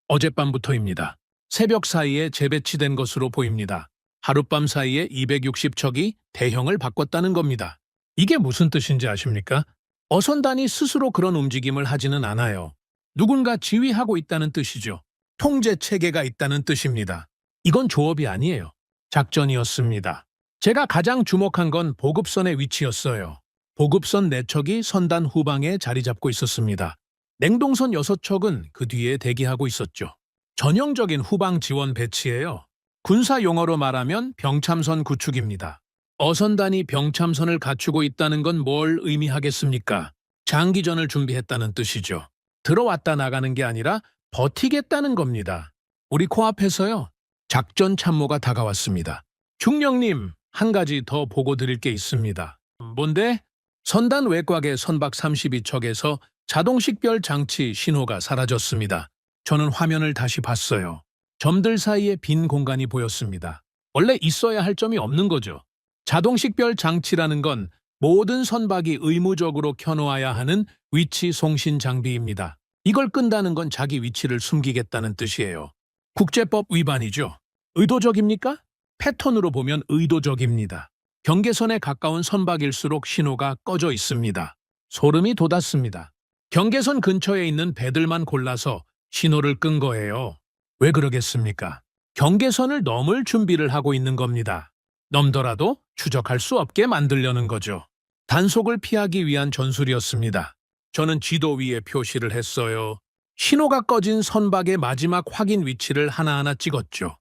어젯밤부터입니다. 새벽 사이에 재배치된 것으로 보입니다. 하룻밤 사이에 260척이 대형을 바꿨다는 겁니다. 이게 무슨 뜻인지 아십니까? 어선단이 스스로 그런 움직임을 하지는 않아요. 누군가 지휘하고 있다는 뜻이죠. 통제 체계가 있다는 뜻입니다. 이건 조업이 아니에요. 작전이었습니다. 제가 가장 주목한 건 보급선의 위치였어요. 보급선 4척이 선단 후방에 자리 잡고 있었습니다. 냉동선 6척은 그 뒤에 대기하고 있었죠. 전형적인 후방 지원 배치예요. 군사 용어로 말하면 병참선 구축입니다. 어선단이 병참선을 갖추고 있다는 건 뭘 의미하겠습니까? 장기전을 준비했다는 뜻이죠. 들어왔다 나가는 게 아니라 버티겠다는 겁니다. 우리 코앞에서요. 작전 참모가 다가왔습니다. 중령님, 한 가지 더 보고 드릴 게 있습니다. 뭔데? 선단 외곽의 선박 32척에서 자동식별 장치 신호가 사라졌습니다. 저는 화면을 다시 봤어요. 점들 사이에 빈 공간이 보였습니다. 원래 있어야 할 점이 없는 거죠. 자동식별 장치라는 건 모든 선박이 의무적으로 켜놓아야 하는 위치 송신 장비입니다. 이걸 끈다는 건 자기 위치를 숨기겠다는 뜻이에요. 국제법 위반이죠. 의도적입니까? 패턴으로 보면 의도적입니다. 경계선에 가까운 선박일수록 신호가 꺼져 있습니다. 소름이 돋았습니다. 경계선 근처에 있는 배들만 골라서 신호를 끈 거예요. 왜 그러겠습니까? 경계선을 넘을 준비를 하고 있는 겁니다. 넘더라도 추적할 수 없게 만들려는 거죠. 단속을 피하기 위한 전술이었습니다. 저는 지도 위에 표시를 했어요. 신호가 꺼진 선박의 마지막 확인 위치를 하나하나 찍었죠.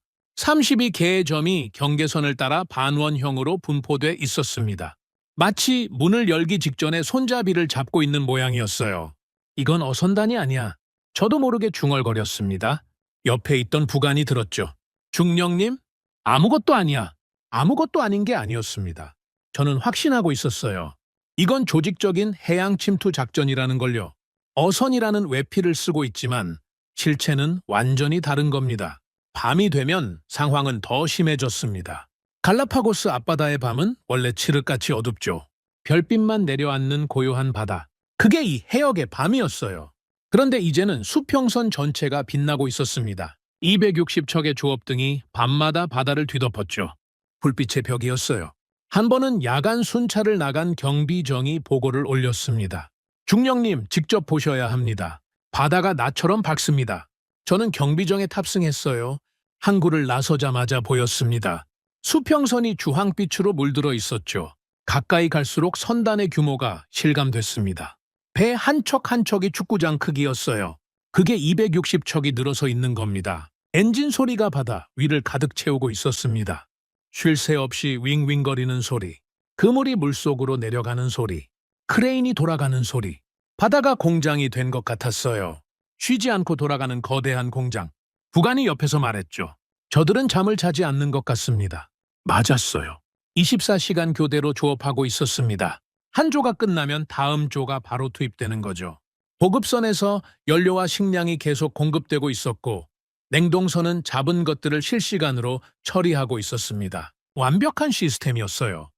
32개의 점이 경계선을 따라 반원형으로 분포돼 있었습니다. 마치 문을 열기 직전에 손잡이를 잡고 있는 모양이었어요. 이건 어선단이 아니야. 저도 모르게 중얼거렸습니다. 옆에 있던 부관이 들었죠. 중령님, 아무것도 아니야. 아무것도 아닌 게 아니었습니다. 저는 확신하고 있었어요. 이건 조직적인 해양 침투 작전이라는 걸요. 어선이라는 외피를 쓰고 있지만 실체는 완전히 다른 겁니다. 밤이 되면 상황은 더 심해졌습니다. 갈라파고스 앞바다의 밤은 원래 칠흑같이 어둡죠. 별빛만 내려앉는 고요한 바다. 그게 이 해역의 밤이었어요. 그런데 이제는 수평선 전체가 빛나고 있었습니다. 260척의 조업등이 밤마다 바다를 뒤덮었죠. 불빛의 벽이었어요. 한 번은 야간 순찰을 나간 경비정이 보고를 올렸습니다. 중령님, 직접 보셔야 합니다. 바다가 나처럼 밝습니다. 저는 경비정에 탑승했어요. 항구를 나서자마자 보였습니다. 수평선이 주황빛으로 물들어 있었죠. 가까이 갈수록 선단의 규모가 실감됐습니다. 배 한 척 한 척이 축구장 크기였어요. 그게 260척이 늘어서 있는 겁니다. 엔진 소리가 바다 위를 가득 채우고 있었습니다. 쉴 새 없이 윙윙거리는 소리, 그물이 물속으로 내려가는 소리, 크레인이 돌아가는 소리. 바다가 공장이 된 것 같았어요. 쉬지 않고 돌아가는 거대한 공장. 부관이 옆에서 말했죠. 저들은 잠을 자지 않는 것 같습니다. 맞았어요. 24시간 교대로 조업하고 있었습니다. 한 조가 끝나면 다음 조가 바로 투입되는 거죠. 보급선에서 연료와 식량이 계속 공급되고 있었고 냉동선은 잡은 것들을 실시간으로 처리하고 있었습니다. 완벽한 시스템이었어요.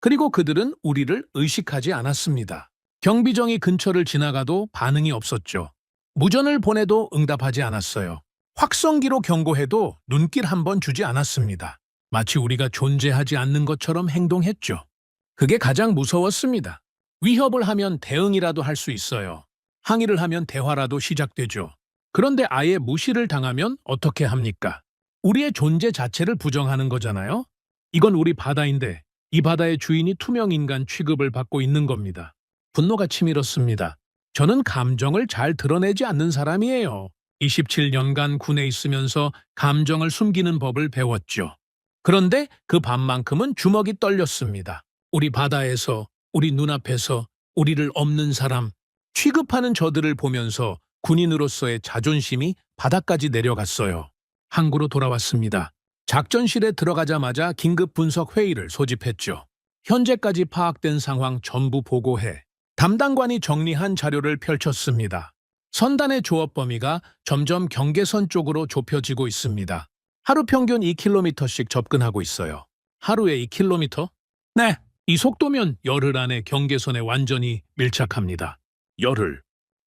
그리고 그들은 우리를 의식하지 않았습니다. 경비정이 근처를 지나가도 반응이 없었죠. 무전을 보내도 응답하지 않았어요. 확성기로 경고해도 눈길 한 번 주지 않았습니다. 마치 우리가 존재하지 않는 것처럼 행동했죠. 그게 가장 무서웠습니다. 위협을 하면 대응이라도 할 수 있어요. 항의를 하면 대화라도 시작되죠. 그런데 아예 무시를 당하면 어떻게 합니까? 우리의 존재 자체를 부정하는 거잖아요? 이건 우리 바다인데 이 바다의 주인이 투명인간 취급을 받고 있는 겁니다. 분노가 치밀었습니다. 저는 감정을 잘 드러내지 않는 사람이에요. 27년간 군에 있으면서 감정을 숨기는 법을 배웠죠. 그런데 그 밤만큼은 주먹이 떨렸습니다. 우리 바다에서, 우리 눈앞에서 우리를 없는 사람, 취급하는 저들을 보면서 군인으로서의 자존심이 바닥까지 내려갔어요. 항구로 돌아왔습니다. 작전실에 들어가자마자 긴급 분석 회의를 소집했죠. 현재까지 파악된 상황 전부 보고해. 담당관이 정리한 자료를 펼쳤습니다. 선단의 조업 범위가 점점 경계선 쪽으로 좁혀지고 있습니다. 하루 평균 2km씩 접근하고 있어요. 하루에 2km? 네, 이 속도면 열흘 안에 경계선에 완전히 밀착합니다. 열흘.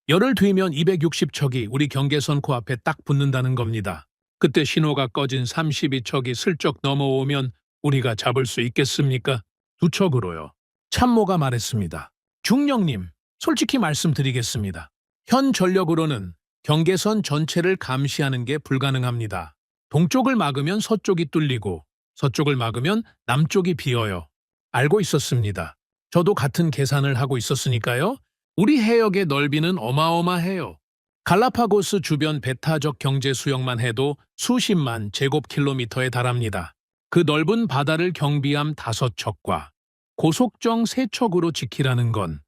열흘 뒤면 260척이 우리 경계선 코앞에 딱 붙는다는 겁니다. 그때 신호가 꺼진 32척이 슬쩍 넘어오면 우리가 잡을 수 있겠습니까? 2척으로요. 참모가 말했습니다. 중령님, 솔직히 말씀드리겠습니다. 현 전력으로는 경계선 전체를 감시하는 게 불가능합니다. 동쪽을 막으면 서쪽이 뚫리고 서쪽을 막으면 남쪽이 비어요. 알고 있었습니다. 저도 같은 계산을 하고 있었으니까요. 우리 해역의 넓이는 어마어마해요. 갈라파고스 주변 배타적 경제 수역만 해도 수십만 제곱킬로미터에 달합니다. 그 넓은 바다를 경비함 5척과 고속정 3척으로 지키라는 건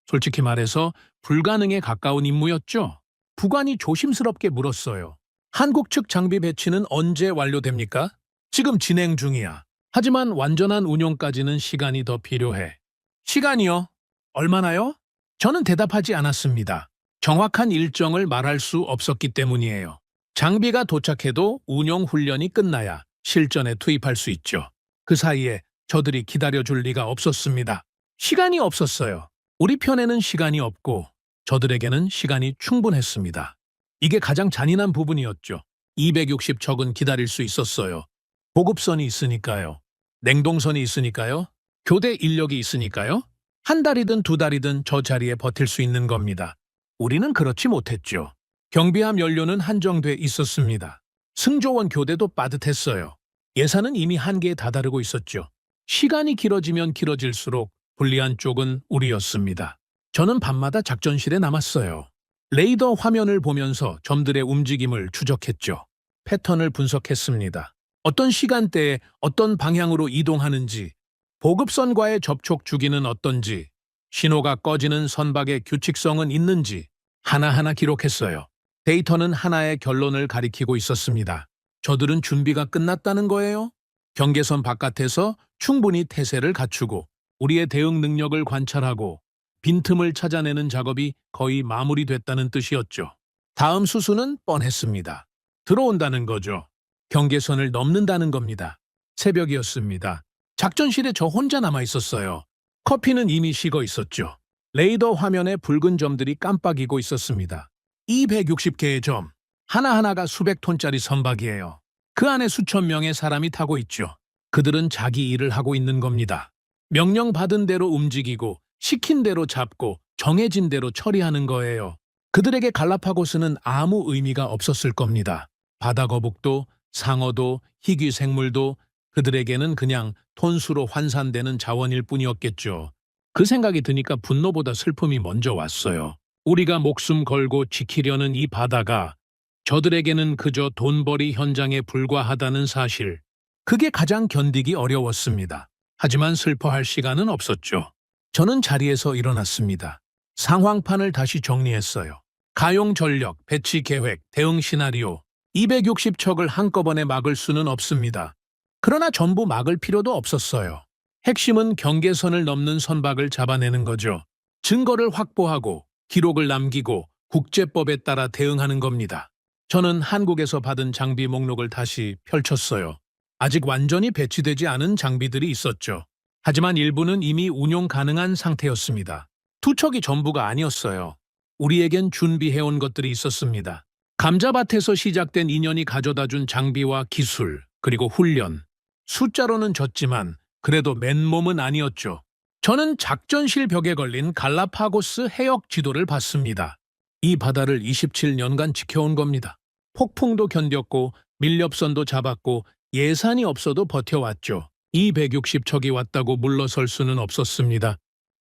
솔직히 말해서 불가능에 가까운 임무였죠. 부관이 조심스럽게 물었어요. 한국 측 장비 배치는 언제 완료됩니까? 지금 진행 중이야. 하지만 완전한 운용까지는 시간이 더 필요해. 시간이요? 얼마나요? 저는 대답하지 않았습니다. 정확한 일정을 말할 수 없었기 때문이에요. 장비가 도착해도 운용 훈련이 끝나야 실전에 투입할 수 있죠. 그 사이에 저들이 기다려줄 리가 없었습니다. 시간이 없었어요. 우리 편에는 시간이 없고 저들에게는 시간이 충분했습니다. 이게 가장 잔인한 부분이었죠. 260척은 기다릴 수 있었어요. 보급선이 있으니까요. 냉동선이 있으니까요. 교대 인력이 있으니까요. 한 달이든 2달이든 저 자리에 버틸 수 있는 겁니다. 우리는 그렇지 못했죠. 경비함 연료는 한정돼 있었습니다. 승조원 교대도 빠듯했어요. 예산은 이미 한계에 다다르고 있었죠. 시간이 길어지면 길어질수록 불리한 쪽은 우리였습니다. 저는 밤마다 작전실에 남았어요. 레이더 화면을 보면서 점들의 움직임을 추적했죠. 패턴을 분석했습니다. 어떤 시간대에 어떤 방향으로 이동하는지, 보급선과의 접촉 주기는 어떤지, 신호가 꺼지는 선박의 규칙성은 있는지 하나하나 기록했어요. 데이터는 하나의 결론을 가리키고 있었습니다. 저들은 준비가 끝났다는 거예요. 경계선 바깥에서 충분히 태세를 갖추고 우리의 대응 능력을 관찰하고 빈틈을 찾아내는 작업이 거의 마무리됐다는 뜻이었죠. 다음 수순은 뻔했습니다. 들어온다는 거죠. 경계선을 넘는다는 겁니다. 새벽이었습니다. 작전실에 저 혼자 남아 있었어요. 커피는 이미 식어 있었죠. 레이더 화면에 붉은 점들이 깜빡이고 있었습니다. 260개의 점, 하나하나가 수백 톤짜리 선박이에요. 그 안에 수천 명의 사람이 타고 있죠. 그들은 자기 일을 하고 있는 겁니다. 명령 받은 대로 움직이고 시킨 대로 잡고 정해진 대로 처리하는 거예요. 그들에게 갈라파고스는 아무 의미가 없었을 겁니다. 바다거북도, 상어도, 희귀 생물도 그들에게는 그냥 톤수로 환산되는 자원일 뿐이었겠죠. 그 생각이 드니까 분노보다 슬픔이 먼저 왔어요. 우리가 목숨 걸고 지키려는 이 바다가 저들에게는 그저 돈벌이 현장에 불과하다는 사실. 그게 가장 견디기 어려웠습니다. 하지만 슬퍼할 시간은 없었죠. 저는 자리에서 일어났습니다. 상황판을 다시 정리했어요. 가용 전력, 배치 계획, 대응 시나리오. 260척을 한꺼번에 막을 수는 없습니다. 그러나 전부 막을 필요도 없었어요. 핵심은 경계선을 넘는 선박을 잡아내는 거죠. 증거를 확보하고 기록을 남기고 국제법에 따라 대응하는 겁니다. 저는 한국에서 받은 장비 목록을 다시 펼쳤어요. 아직 완전히 배치되지 않은 장비들이 있었죠. 하지만 일부는 이미 운용 가능한 상태였습니다. 2척이 전부가 아니었어요. 우리에겐 준비해온 것들이 있었습니다. 감자밭에서 시작된 인연이 가져다준 장비와 기술, 그리고 훈련. 숫자로는 졌지만 그래도 맨몸은 아니었죠. 저는 작전실 벽에 걸린 갈라파고스 해역 지도를 봤습니다. 이 바다를 27년간 지켜온 겁니다. 폭풍도 견뎠고 밀렵선도 잡았고 예산이 없어도 버텨왔죠. 260척이 왔다고 물러설 수는 없었습니다.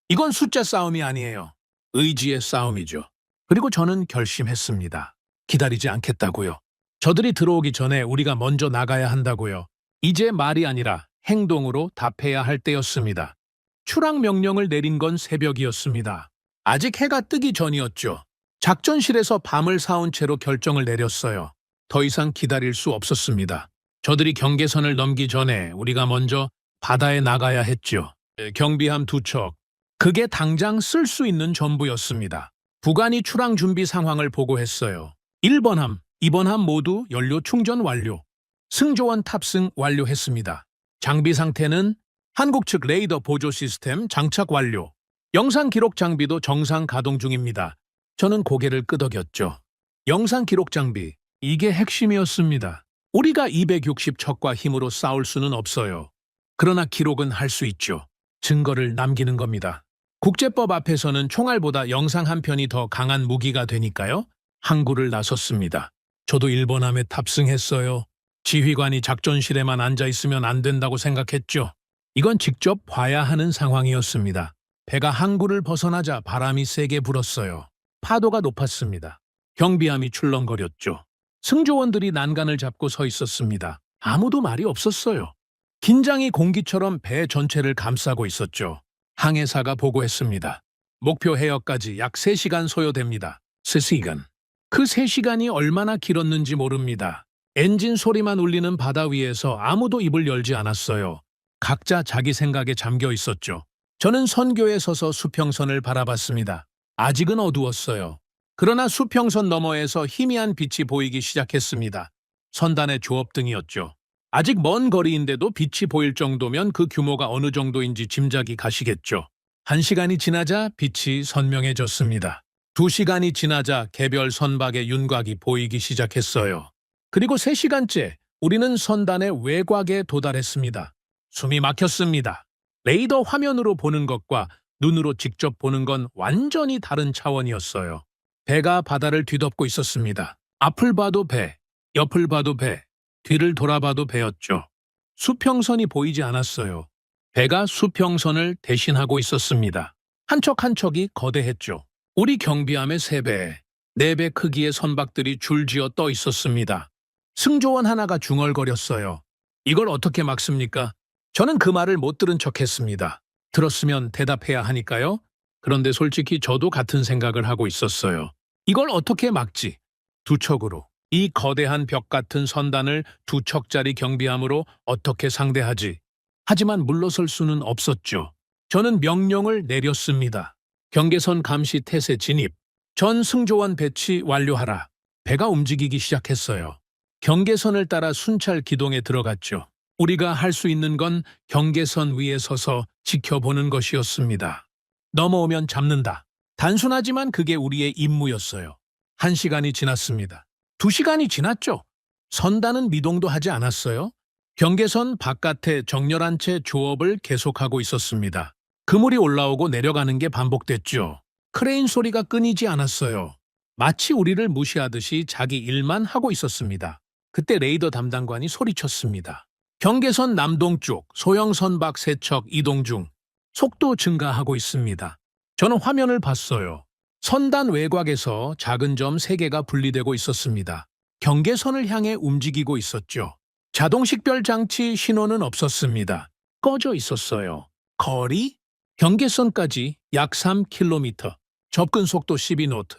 이건 숫자 싸움이 아니에요. 의지의 싸움이죠. 그리고 저는 결심했습니다. 기다리지 않겠다고요. 저들이 들어오기 전에 우리가 먼저 나가야 한다고요. 이제 말이 아니라 행동으로 답해야 할 때였습니다. 추락 명령을 내린 건 새벽이었습니다. 아직 해가 뜨기 전이었죠. 작전실에서 밤을 사온 채로 결정을 내렸어요. 더 이상 기다릴 수 없었습니다. 저들이 경계선을 넘기 전에 우리가 먼저 바다에 나가야 했죠. 경비함 2척. 그게 당장 쓸 수 있는 전부였습니다. 부관이 출항 준비 상황을 보고했어요. 1번 함, 2번 함 모두 연료 충전 완료. 승조원 탑승 완료했습니다. 장비 상태는 한국 측 레이더 보조 시스템 장착 완료. 영상 기록 장비도 정상 가동 중입니다. 저는 고개를 끄덕였죠. 영상 기록 장비, 이게 핵심이었습니다. 우리가 260척과 힘으로 싸울 수는 없어요. 그러나 기록은 할 수 있죠. 증거를 남기는 겁니다. 국제법 앞에서는 총알보다 영상 한 편이 더 강한 무기가 되니까요. 항구를 나섰습니다. 저도 일본함에 탑승했어요. 지휘관이 작전실에만 앉아 있으면 안 된다고 생각했죠. 이건 직접 봐야 하는 상황이었습니다. 배가 항구를 벗어나자 바람이 세게 불었어요. 파도가 높았습니다. 경비함이 출렁거렸죠. 승조원들이 난간을 잡고 서 있었습니다. 아무도 말이 없었어요. 긴장이 공기처럼 배 전체를 감싸고 있었죠. 항해사가 보고했습니다. 목표 해역까지 약 3시간 소요됩니다. 3시간. 그 3시간이 얼마나 길었는지 모릅니다. 엔진 소리만 울리는 바다 위에서 아무도 입을 열지 않았어요. 각자 자기 생각에 잠겨 있었죠. 저는 선교에 서서 수평선을 바라봤습니다. 아직은 어두웠어요. 그러나 수평선 너머에서 희미한 빛이 보이기 시작했습니다. 선단의 조업등이었죠. 아직 먼 거리인데도 빛이 보일 정도면 그 규모가 어느 정도인지 짐작이 가시겠죠. 1시간이 지나자 빛이 선명해졌습니다. 2시간이 지나자 개별 선박의 윤곽이 보이기 시작했어요. 그리고 3시간째 우리는 선단의 외곽에 도달했습니다. 숨이 막혔습니다. 레이더 화면으로 보는 것과 눈으로 직접 보는 건 완전히 다른 차원이었어요. 배가 바다를 뒤덮고 있었습니다. 앞을 봐도 배, 옆을 봐도 배, 뒤를 돌아봐도 배였죠. 수평선이 보이지 않았어요. 배가 수평선을 대신하고 있었습니다. 한 척 한 척이 거대했죠. 우리 경비함의 3배, 4배 크기의 선박들이 줄지어 떠 있었습니다. 승조원 하나가 중얼거렸어요. 이걸 어떻게 막습니까? 저는 그 말을 못 들은 척했습니다. 들었으면 대답해야 하니까요. 그런데 솔직히 저도 같은 생각을 하고 있었어요. 이걸 어떻게 막지? 2척으로. 이 거대한 벽 같은 선단을 2척짜리 경비함으로 어떻게 상대하지? 하지만 물러설 수는 없었죠. 저는 명령을 내렸습니다. 경계선 감시 태세 진입. 전 승조원 배치 완료하라. 배가 움직이기 시작했어요. 경계선을 따라 순찰 기동에 들어갔죠. 우리가 할 수 있는 건 경계선 위에 서서 지켜보는 것이었습니다. 넘어오면 잡는다. 단순하지만 그게 우리의 임무였어요. 1시간이 지났습니다. 2시간이 지났죠. 선단은 미동도 하지 않았어요. 경계선 바깥에 정렬한 채 조업을 계속하고 있었습니다. 그물이 올라오고 내려가는 게 반복됐죠. 크레인 소리가 끊이지 않았어요. 마치 우리를 무시하듯이 자기 일만 하고 있었습니다. 그때 레이더 담당관이 소리쳤습니다. 경계선 남동쪽 소형 선박 3척 이동 중. 속도 증가하고 있습니다. 저는 화면을 봤어요. 선단 외곽에서 작은 점 3개가 분리되고 있었습니다. 경계선을 향해 움직이고 있었죠. 자동 식별 장치 신호는 없었습니다. 꺼져 있었어요. 거리? 경계선까지 약 3km. 접근 속도 12노트.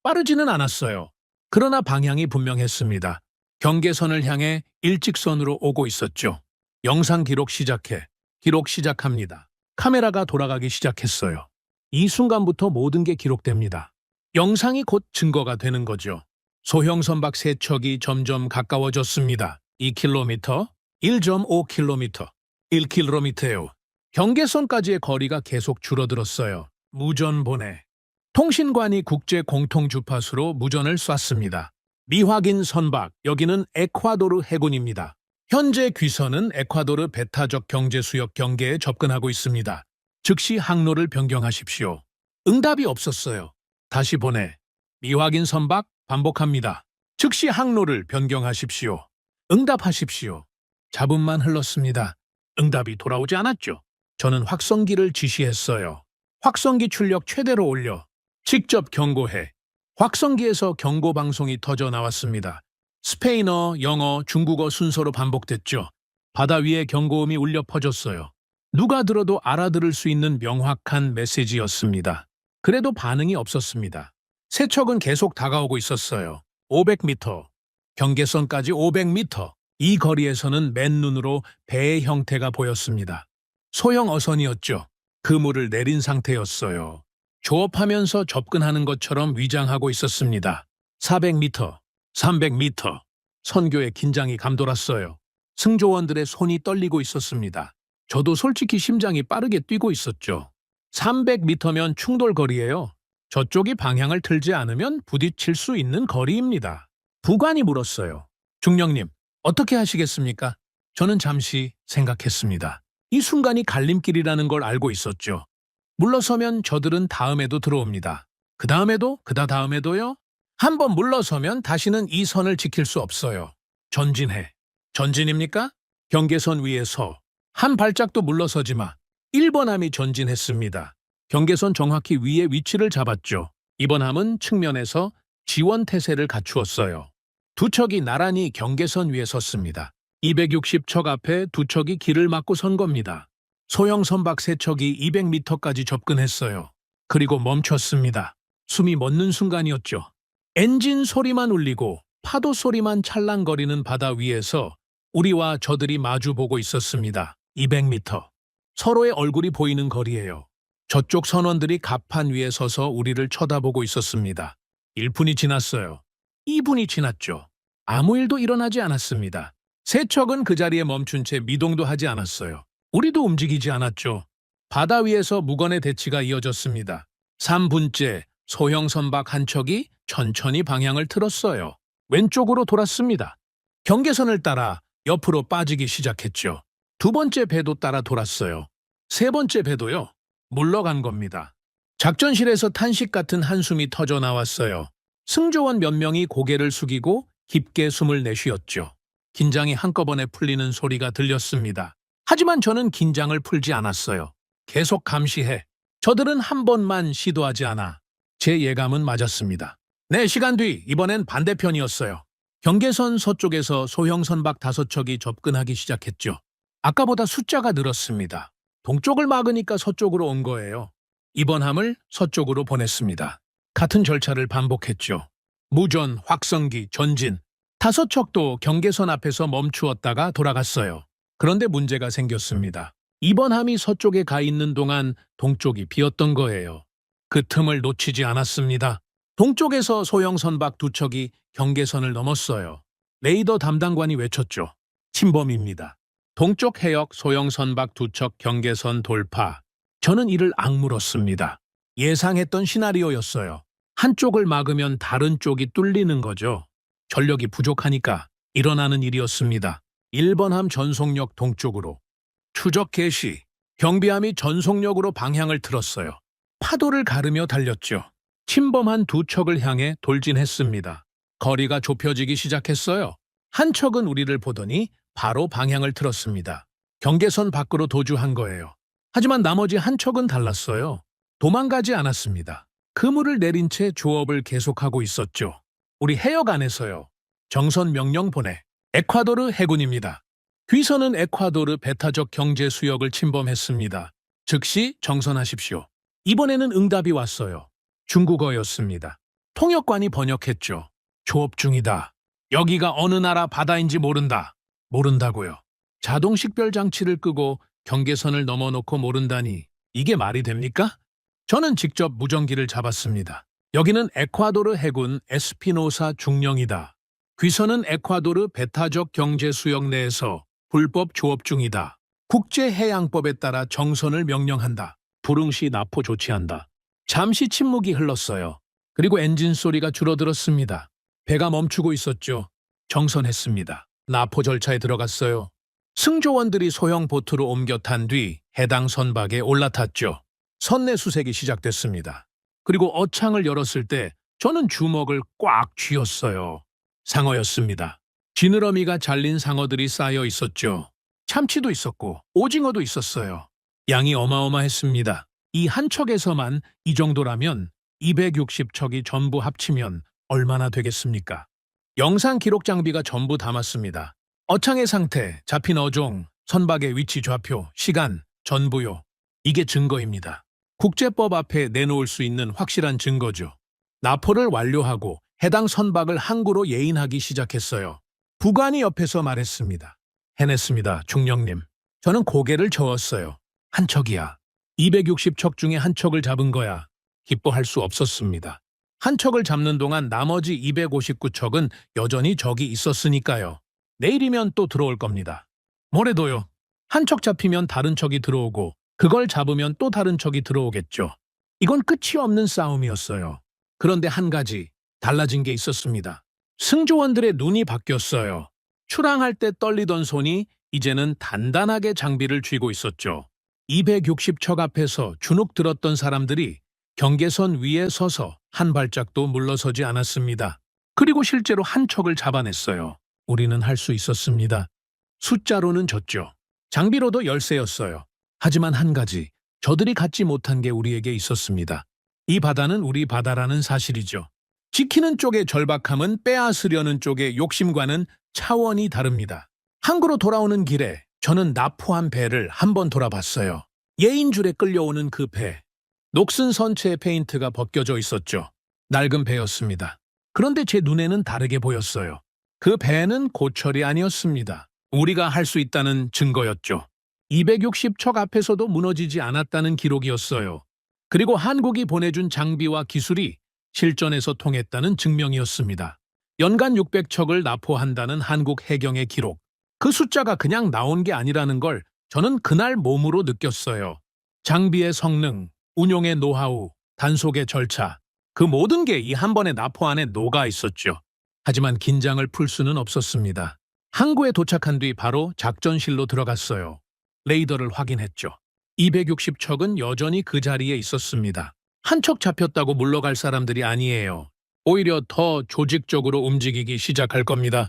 빠르지는 않았어요. 그러나 방향이 분명했습니다. 경계선을 향해 일직선으로 오고 있었죠. 영상 기록 시작해. 기록 시작합니다. 카메라가 돌아가기 시작했어요. 이 순간부터 모든 게 기록됩니다. 영상이 곧 증거가 되는 거죠. 소형 선박 3척이 점점 가까워졌습니다. 2km, 1.5km, 1km예요. 경계선까지의 거리가 계속 줄어들었어요. 무전 보내. 통신관이 국제 공통 주파수로 무전을 쐈습니다. 미확인 선박, 여기는 에콰도르 해군입니다. 현재 귀선은 에콰도르 배타적 경제수역 경계에 접근하고 있습니다. 즉시 항로를 변경하십시오. 응답이 없었어요. 다시 보내. 미확인 선박 반복합니다. 즉시 항로를 변경하십시오. 응답하십시오. 잡음만 흘렀습니다. 응답이 돌아오지 않았죠. 저는 확성기를 지시했어요. 확성기 출력 최대로 올려. 직접 경고해. 확성기에서 경고 방송이 터져 나왔습니다. 스페인어, 영어, 중국어 순서로 반복됐죠. 바다 위에 경고음이 울려 퍼졌어요. 누가 들어도 알아들을 수 있는 명확한 메시지였습니다. 그래도 반응이 없었습니다. 세척은 계속 다가오고 있었어요. 500m. 경계선까지 500m. 이 거리에서는 맨눈으로 배의 형태가 보였습니다. 소형 어선이었죠. 그물을 내린 상태였어요. 조업하면서 접근하는 것처럼 위장하고 있었습니다. 400m, 300m. 선교의 긴장이 감돌았어요. 승조원들의 손이 떨리고 있었습니다. 저도 솔직히 심장이 빠르게 뛰고 있었죠. 300m면 충돌거리예요. 저쪽이 방향을 틀지 않으면 부딪힐 수 있는 거리입니다. 부관이 물었어요. 중령님, 어떻게 하시겠습니까? 저는 잠시 생각했습니다. 이 순간이 갈림길이라는 걸 알고 있었죠. 물러서면 저들은 다음에도 들어옵니다. 그 다음에도, 그다음에도요. 한번 물러서면 다시는 이 선을 지킬 수 없어요. 전진해. 전진입니까? 경계선 위에서 한 발짝도 물러서지 마. 1번 함이 전진했습니다. 경계선 정확히 위에 위치를 잡았죠. 이번 함은 측면에서 지원 태세를 갖추었어요. 두 척이 나란히 경계선 위에 섰습니다. 260척 앞에 두 척이 길을 막고 선 겁니다. 소형 선박 세 척이 200m까지 접근했어요. 그리고 멈췄습니다. 숨이 멎는 순간이었죠. 엔진 소리만 울리고 파도 소리만 찰랑거리는 바다 위에서 우리와 저들이 마주보고 있었습니다. 200m. 서로의 얼굴이 보이는 거리예요. 저쪽 선원들이 갑판 위에 서서 우리를 쳐다보고 있었습니다. 1분이 지났어요. 2분이 지났죠. 아무 일도 일어나지 않았습니다. 세 척은 그 자리에 멈춘 채 미동도 하지 않았어요. 우리도 움직이지 않았죠. 바다 위에서 무건의 대치가 이어졌습니다. 3분째 소형 선박 한 척이 천천히 방향을 틀었어요. 왼쪽으로 돌았습니다. 경계선을 따라 옆으로 빠지기 시작했죠. 두 번째 배도 따라 돌았어요. 세 번째 배도요. 물러간 겁니다. 작전실에서 탄식 같은 한숨이 터져 나왔어요. 승조원 몇 명이 고개를 숙이고 깊게 숨을 내쉬었죠. 긴장이 한꺼번에 풀리는 소리가 들렸습니다. 하지만 저는 긴장을 풀지 않았어요. 계속 감시해. 저들은 한 번만 시도하지 않아. 제 예감은 맞았습니다. 4시간 뒤 이번엔 반대편이었어요. 경계선 서쪽에서 소형 선박 5척이 접근하기 시작했죠. 아까보다 숫자가 늘었습니다. 동쪽을 막으니까 서쪽으로 온 거예요. 이번 함을 서쪽으로 보냈습니다. 같은 절차를 반복했죠. 무전, 확성기, 전진. 5척도 경계선 앞에서 멈추었다가 돌아갔어요. 그런데 문제가 생겼습니다. 이번 함이 서쪽에 가 있는 동안 동쪽이 비었던 거예요. 그 틈을 놓치지 않았습니다. 동쪽에서 소형 선박 2척이 경계선을 넘었어요. 레이더 담당관이 외쳤죠. 침범입니다. 동쪽 해역 소형 선박 2척 경계선 돌파. 저는 이를 악물었습니다. 예상했던 시나리오였어요. 한쪽을 막으면 다른 쪽이 뚫리는 거죠. 전력이 부족하니까 일어나는 일이었습니다. 1번 함 전속력 동쪽으로. 추적 개시. 경비함이 전속력으로 방향을 틀었어요. 파도를 가르며 달렸죠. 침범한 2척을 향해 돌진했습니다. 거리가 좁혀지기 시작했어요. 한 척은 우리를 보더니 바로 방향을 틀었습니다. 경계선 밖으로 도주한 거예요. 하지만 나머지 한 척은 달랐어요. 도망가지 않았습니다. 그물을 내린 채 조업을 계속하고 있었죠. 우리 해역 안에서요. 정선 명령 보내. 에콰도르 해군입니다. 귀선은 에콰도르 배타적 경제 수역을 침범했습니다. 즉시 정선하십시오. 이번에는 응답이 왔어요. 중국어였습니다. 통역관이 번역했죠. 조업 중이다. 여기가 어느 나라 바다인지 모른다. 모른다고요. 자동 식별 장치를 끄고 경계선을 넘어놓고 모른다니 이게 말이 됩니까? 저는 직접 무전기를 잡았습니다. 여기는 에콰도르 해군 에스피노사 중령이다. 귀선은 에콰도르 배타적 경제 수역 내에서 불법 조업 중이다. 국제해양법에 따라 정선을 명령한다. 불응시 납포 조치한다. 잠시 침묵이 흘렀어요. 그리고 엔진 소리가 줄어들었습니다. 배가 멈추고 있었죠. 정선했습니다. 납포 절차에 들어갔어요. 승조원들이 소형 보트로 옮겨 탄 뒤 해당 선박에 올라탔죠. 선내 수색이 시작됐습니다. 그리고 어창을 열었을 때 저는 주먹을 꽉 쥐었어요. 상어였습니다. 지느러미가 잘린 상어들이 쌓여 있었죠. 참치도 있었고 오징어도 있었어요. 양이 어마어마했습니다. 이 한 척에서만 이 정도라면 260척이 전부 합치면 얼마나 되겠습니까? 영상 기록 장비가 전부 담았습니다. 어창의 상태, 잡힌 어종, 선박의 위치 좌표, 시간, 전부요. 이게 증거입니다. 국제법 앞에 내놓을 수 있는 확실한 증거죠. 납포를 완료하고 해당 선박을 항구로 예인하기 시작했어요. 부관이 옆에서 말했습니다. 해냈습니다, 중령님. 저는 고개를 저었어요. 한 척이야. 260척 중에 한 척을 잡은 거야. 기뻐할 수 없었습니다. 한 척을 잡는 동안 나머지 259척은 여전히 적이 있었으니까요. 내일이면 또 들어올 겁니다. 모레도요. 한 척 잡히면 다른 척이 들어오고 그걸 잡으면 또 다른 척이 들어오겠죠. 이건 끝이 없는 싸움이었어요. 그런데 한 가지 달라진 게 있었습니다. 승조원들의 눈이 바뀌었어요. 출항할 때 떨리던 손이 이제는 단단하게 장비를 쥐고 있었죠. 260척 앞에서 주눅 들었던 사람들이 경계선 위에 서서 한 발짝도 물러서지 않았습니다. 그리고 실제로 한 척을 잡아냈어요. 우리는 할 수 있었습니다. 숫자로는 졌죠. 장비로도 열세였어요. 하지만 한 가지, 저들이 갖지 못한 게 우리에게 있었습니다. 이 바다는 우리 바다라는 사실이죠. 지키는 쪽의 절박함은 빼앗으려는 쪽의 욕심과는 차원이 다릅니다. 항구로 돌아오는 길에 저는 납포한 배를 한번 돌아봤어요. 예인줄에 끌려오는 그 배. 녹슨 선체의 페인트가 벗겨져 있었죠. 낡은 배였습니다. 그런데 제 눈에는 다르게 보였어요. 그 배는 고철이 아니었습니다. 우리가 할 수 있다는 증거였죠. 260척 앞에서도 무너지지 않았다는 기록이었어요. 그리고 한국이 보내준 장비와 기술이 실전에서 통했다는 증명이었습니다. 연간 600척을 납포한다는 한국 해경의 기록. 그 숫자가 그냥 나온 게 아니라는 걸 저는 그날 몸으로 느꼈어요. 장비의 성능, 운용의 노하우, 단속의 절차, 그 모든 게 이 한 번의 납포 안에 녹아 있었죠. 하지만 긴장을 풀 수는 없었습니다. 항구에 도착한 뒤 바로 작전실로 들어갔어요. 레이더를 확인했죠. 260척은 여전히 그 자리에 있었습니다. 한 척 잡혔다고 물러갈 사람들이 아니에요. 오히려 더 조직적으로 움직이기 시작할 겁니다.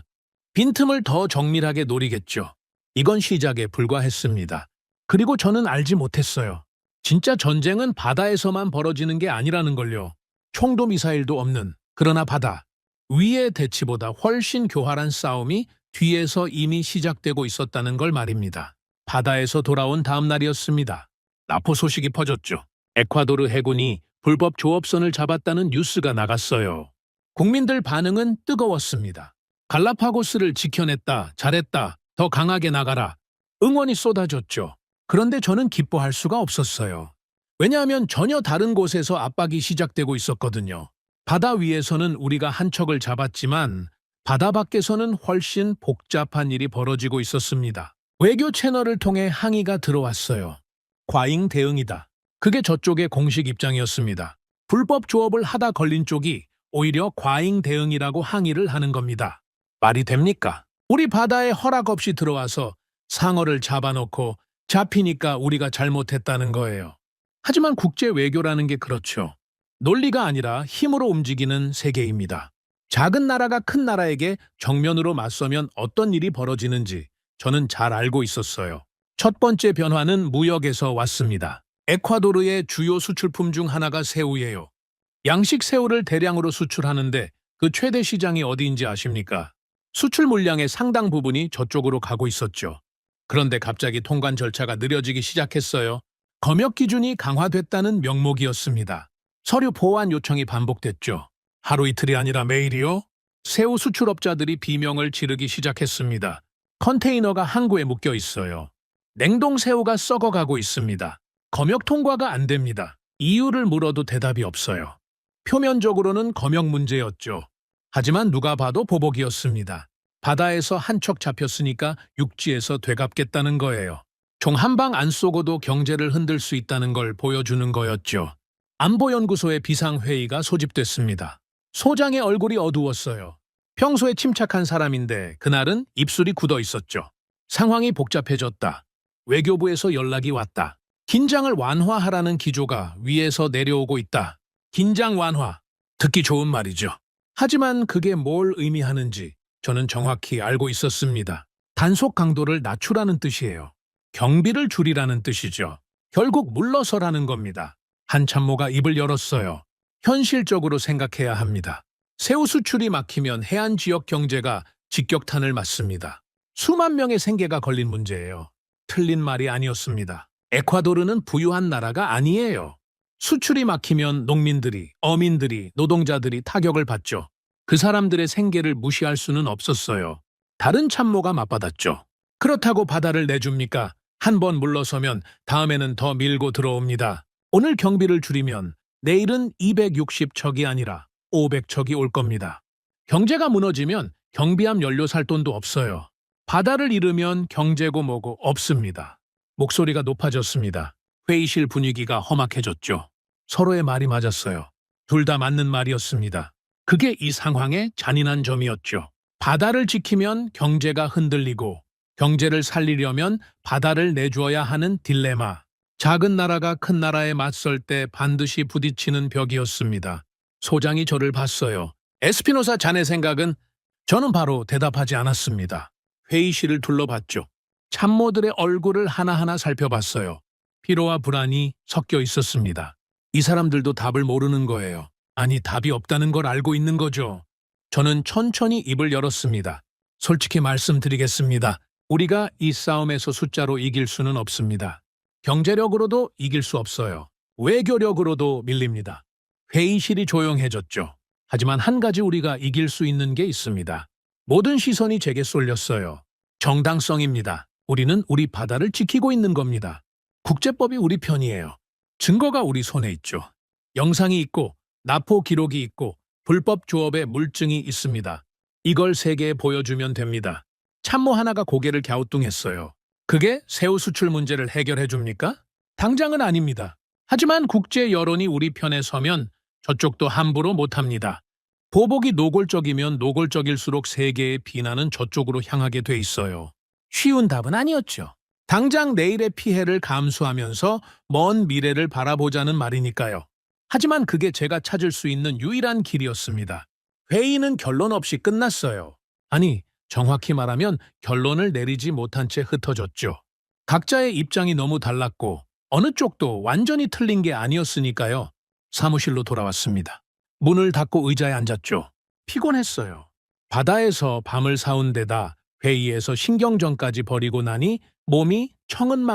빈틈을 더 정밀하게 노리겠죠. 이건 시작에 불과했습니다. 그리고 저는 알지 못했어요. 진짜 전쟁은 바다에서만 벌어지는 게 아니라는 걸요. 총도 미사일도 없는, 그러나 바다 위의 대치보다 훨씬 교활한 싸움이 뒤에서 이미 시작되고 있었다는 걸 말입니다. 바다에서 돌아온 다음 날이었습니다. 납포 소식이 퍼졌죠. 에콰도르 해군이 불법 조업선을 잡았다는 뉴스가 나갔어요. 국민들 반응은 뜨거웠습니다. 갈라파고스를 지켜냈다, 잘했다, 더 강하게 나가라. 응원이 쏟아졌죠. 그런데 저는 기뻐할 수가 없었어요. 왜냐하면 전혀 다른 곳에서 압박이 시작되고 있었거든요. 바다 위에서는 우리가 한 척을 잡았지만 바다 밖에서는 훨씬 복잡한 일이 벌어지고 있었습니다. 외교 채널을 통해 항의가 들어왔어요. 과잉 대응이다. 그게 저쪽의 공식 입장이었습니다. 불법 조업을 하다 걸린 쪽이 오히려 과잉 대응이라고 항의를 하는 겁니다. 말이 됩니까? 우리 바다에 허락 없이 들어와서 상어를 잡아놓고 잡히니까 우리가 잘못했다는 거예요. 하지만 국제 외교라는 게 그렇죠. 논리가 아니라 힘으로 움직이는 세계입니다. 작은 나라가 큰 나라에게 정면으로 맞서면 어떤 일이 벌어지는지 저는 잘 알고 있었어요. 첫 번째 변화는 무역에서 왔습니다. 에콰도르의 주요 수출품 중 하나가 새우예요. 양식 새우를 대량으로 수출하는데 그 최대 시장이 어디인지 아십니까? 수출 물량의 상당 부분이 저쪽으로 가고 있었죠. 그런데 갑자기 통관 절차가 느려지기 시작했어요. 검역 기준이 강화됐다는 명목이었습니다. 서류 보완 요청이 반복됐죠. 하루 이틀이 아니라 매일이요? 새우 수출업자들이 비명을 지르기 시작했습니다. 컨테이너가 항구에 묶여 있어요. 냉동 새우가 썩어가고 있습니다. 검역 통과가 안 됩니다. 이유를 물어도 대답이 없어요. 표면적으로는 검역 문제였죠. 하지만 누가 봐도 보복이었습니다. 바다에서 한 척 잡혔으니까 육지에서 되갚겠다는 거예요. 총 한 방 안 쏘고도 경제를 흔들 수 있다는 걸 보여주는 거였죠. 안보연구소의 비상회의가 소집됐습니다. 소장의 얼굴이 어두웠어요. 평소에 침착한 사람인데 그날은 입술이 굳어 있었죠. 상황이 복잡해졌다. 외교부에서 연락이 왔다. 긴장을 완화하라는 기조가 위에서 내려오고 있다. 긴장 완화. 듣기 좋은 말이죠. 하지만 그게 뭘 의미하는지 저는 정확히 알고 있었습니다. 단속 강도를 낮추라는 뜻이에요. 경비를 줄이라는 뜻이죠. 결국 물러서라는 겁니다. 한 참모가 입을 열었어요. 현실적으로 생각해야 합니다. 새우 수출이 막히면 해안 지역 경제가 직격탄을 맞습니다. 수만 명의 생계가 걸린 문제예요. 틀린 말이 아니었습니다. 에콰도르는 부유한 나라가 아니에요. 수출이 막히면 농민들이, 어민들이, 노동자들이 타격을 받죠. 그 사람들의 생계를 무시할 수는 없었어요. 다른 참모가 맞받았죠. 그렇다고 바다를 내줍니까? 한 번 물러서면 다음에는 더 밀고 들어옵니다. 오늘 경비를 줄이면 내일은 260척이 아니라 500척이 올 겁니다. 경제가 무너지면 경비함 연료 살 돈도 없어요. 바다를 잃으면 경제고 뭐고 없습니다. 목소리가 높아졌습니다. 회의실 분위기가 험악해졌죠. 서로의 말이 맞았어요. 둘 다 맞는 말이었습니다. 그게 이 상황의 잔인한 점이었죠. 바다를 지키면 경제가 흔들리고 경제를 살리려면 바다를 내주어야 하는 딜레마. 작은 나라가 큰 나라에 맞설 때 반드시 부딪히는 벽이었습니다. 소장이 저를 봤어요. 에스피노사 자네 생각은? 저는 바로 대답하지 않았습니다. 회의실을 둘러봤죠. 참모들의 얼굴을 하나하나 살펴봤어요. 피로와 불안이 섞여 있었습니다. 이 사람들도 답을 모르는 거예요. 아니, 답이 없다는 걸 알고 있는 거죠. 저는 천천히 입을 열었습니다. 솔직히 말씀드리겠습니다. 우리가 이 싸움에서 숫자로 이길 수는 없습니다. 경제력으로도 이길 수 없어요. 외교력으로도 밀립니다. 회의실이 조용해졌죠. 하지만 한 가지 우리가 이길 수 있는 게 있습니다. 모든 시선이 제게 쏠렸어요. 정당성입니다. 우리는 우리 바다를 지키고 있는 겁니다. 국제법이 우리 편이에요. 증거가 우리 손에 있죠. 영상이 있고 납포 기록이 있고 불법 조업의 물증이 있습니다. 이걸 세계에 보여주면 됩니다. 참모 하나가 고개를 갸우뚱했어요. 그게 새우 수출 문제를 해결해 줍니까? 당장은 아닙니다. 하지만 국제 여론이 우리 편에 서면 저쪽도 함부로 못합니다. 보복이 노골적이면 노골적일수록 세계의 비난은 저쪽으로 향하게 돼 있어요. 쉬운 답은 아니었죠. 당장 내일의 피해를 감수하면서 먼 미래를 바라보자는 말이니까요. 하지만 그게 제가 찾을 수 있는 유일한 길이었습니다. 회의는 결론 없이 끝났어요. 아니, 정확히 말하면 결론을 내리지 못한 채 흩어졌죠. 각자의 입장이 너무 달랐고 어느 쪽도 완전히 틀린 게 아니었으니까요. 사무실로 돌아왔습니다. 문을 닫고 의자에 앉았죠. 피곤했어요. 바다에서 밤을 사운 데다 회의에서 신경전까지 버리고 나니 몸이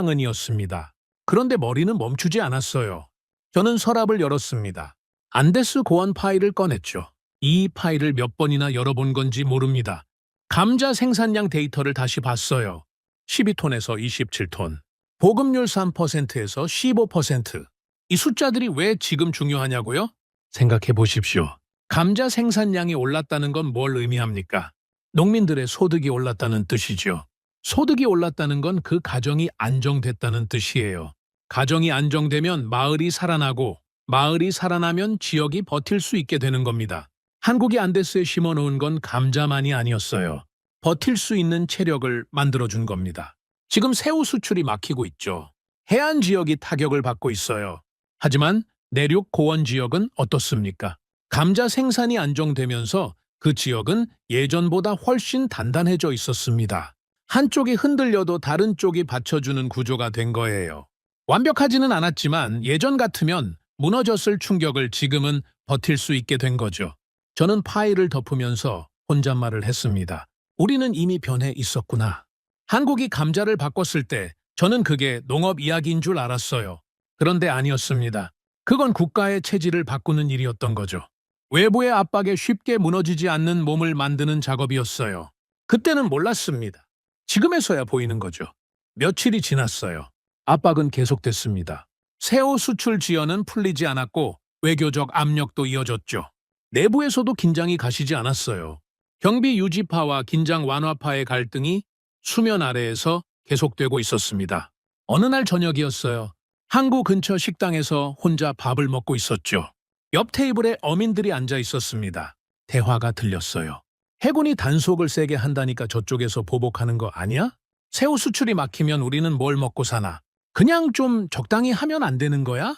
청은망은이었습니다. 그런데 머리는 멈추지 않았어요. 저는 서랍을 열었습니다. 안데스 고원 파일을 꺼냈죠. 이 파일을 몇 번이나 열어본 건지 모릅니다. 감자 생산량 데이터를 다시 봤어요. 12톤에서 27톤. 보급률 3%에서 15%. 이 숫자들이 왜 지금 중요하냐고요? 생각해 보십시오. 감자 생산량이 올랐다는 건 뭘 의미합니까? 농민들의 소득이 올랐다는 뜻이죠. 소득이 올랐다는 건 그 가정이 안정됐다는 뜻이에요. 가정이 안정되면 마을이 살아나고 마을이 살아나면 지역이 버틸 수 있게 되는 겁니다. 한국이 안데스에 심어놓은 건 감자만이 아니었어요. 버틸 수 있는 체력을 만들어준 겁니다. 지금 새우 수출이 막히고 있죠. 해안 지역이 타격을 받고 있어요. 하지만 내륙 고원 지역은 어떻습니까? 감자 생산이 안정되면서 그 지역은 예전보다 훨씬 단단해져 있었습니다. 한쪽이 흔들려도 다른 쪽이 받쳐주는 구조가 된 거예요. 완벽하지는 않았지만 예전 같으면 무너졌을 충격을 지금은 버틸 수 있게 된 거죠. 저는 파일을 덮으면서 혼잣말을 했습니다. 우리는 이미 변해 있었구나. 한국이 감자를 바꿨을 때 저는 그게 농업 이야기인 줄 알았어요. 그런데 아니었습니다. 그건 국가의 체질을 바꾸는 일이었던 거죠. 외부의 압박에 쉽게 무너지지 않는 몸을 만드는 작업이었어요. 그때는 몰랐습니다. 지금에서야 보이는 거죠. 며칠이 지났어요. 압박은 계속됐습니다. 새우 수출 지연은 풀리지 않았고 외교적 압력도 이어졌죠. 내부에서도 긴장이 가시지 않았어요. 경비 유지파와 긴장 완화파의 갈등이 수면 아래에서 계속되고 있었습니다. 어느 날 저녁이었어요. 항구 근처 식당에서 혼자 밥을 먹고 있었죠. 옆 테이블에 어민들이 앉아 있었습니다. 대화가 들렸어요. 해군이 단속을 세게 한다니까 저쪽에서 보복하는 거 아니야? 새우 수출이 막히면 우리는 뭘 먹고 사나? 그냥 좀 적당히 하면 안 되는 거야?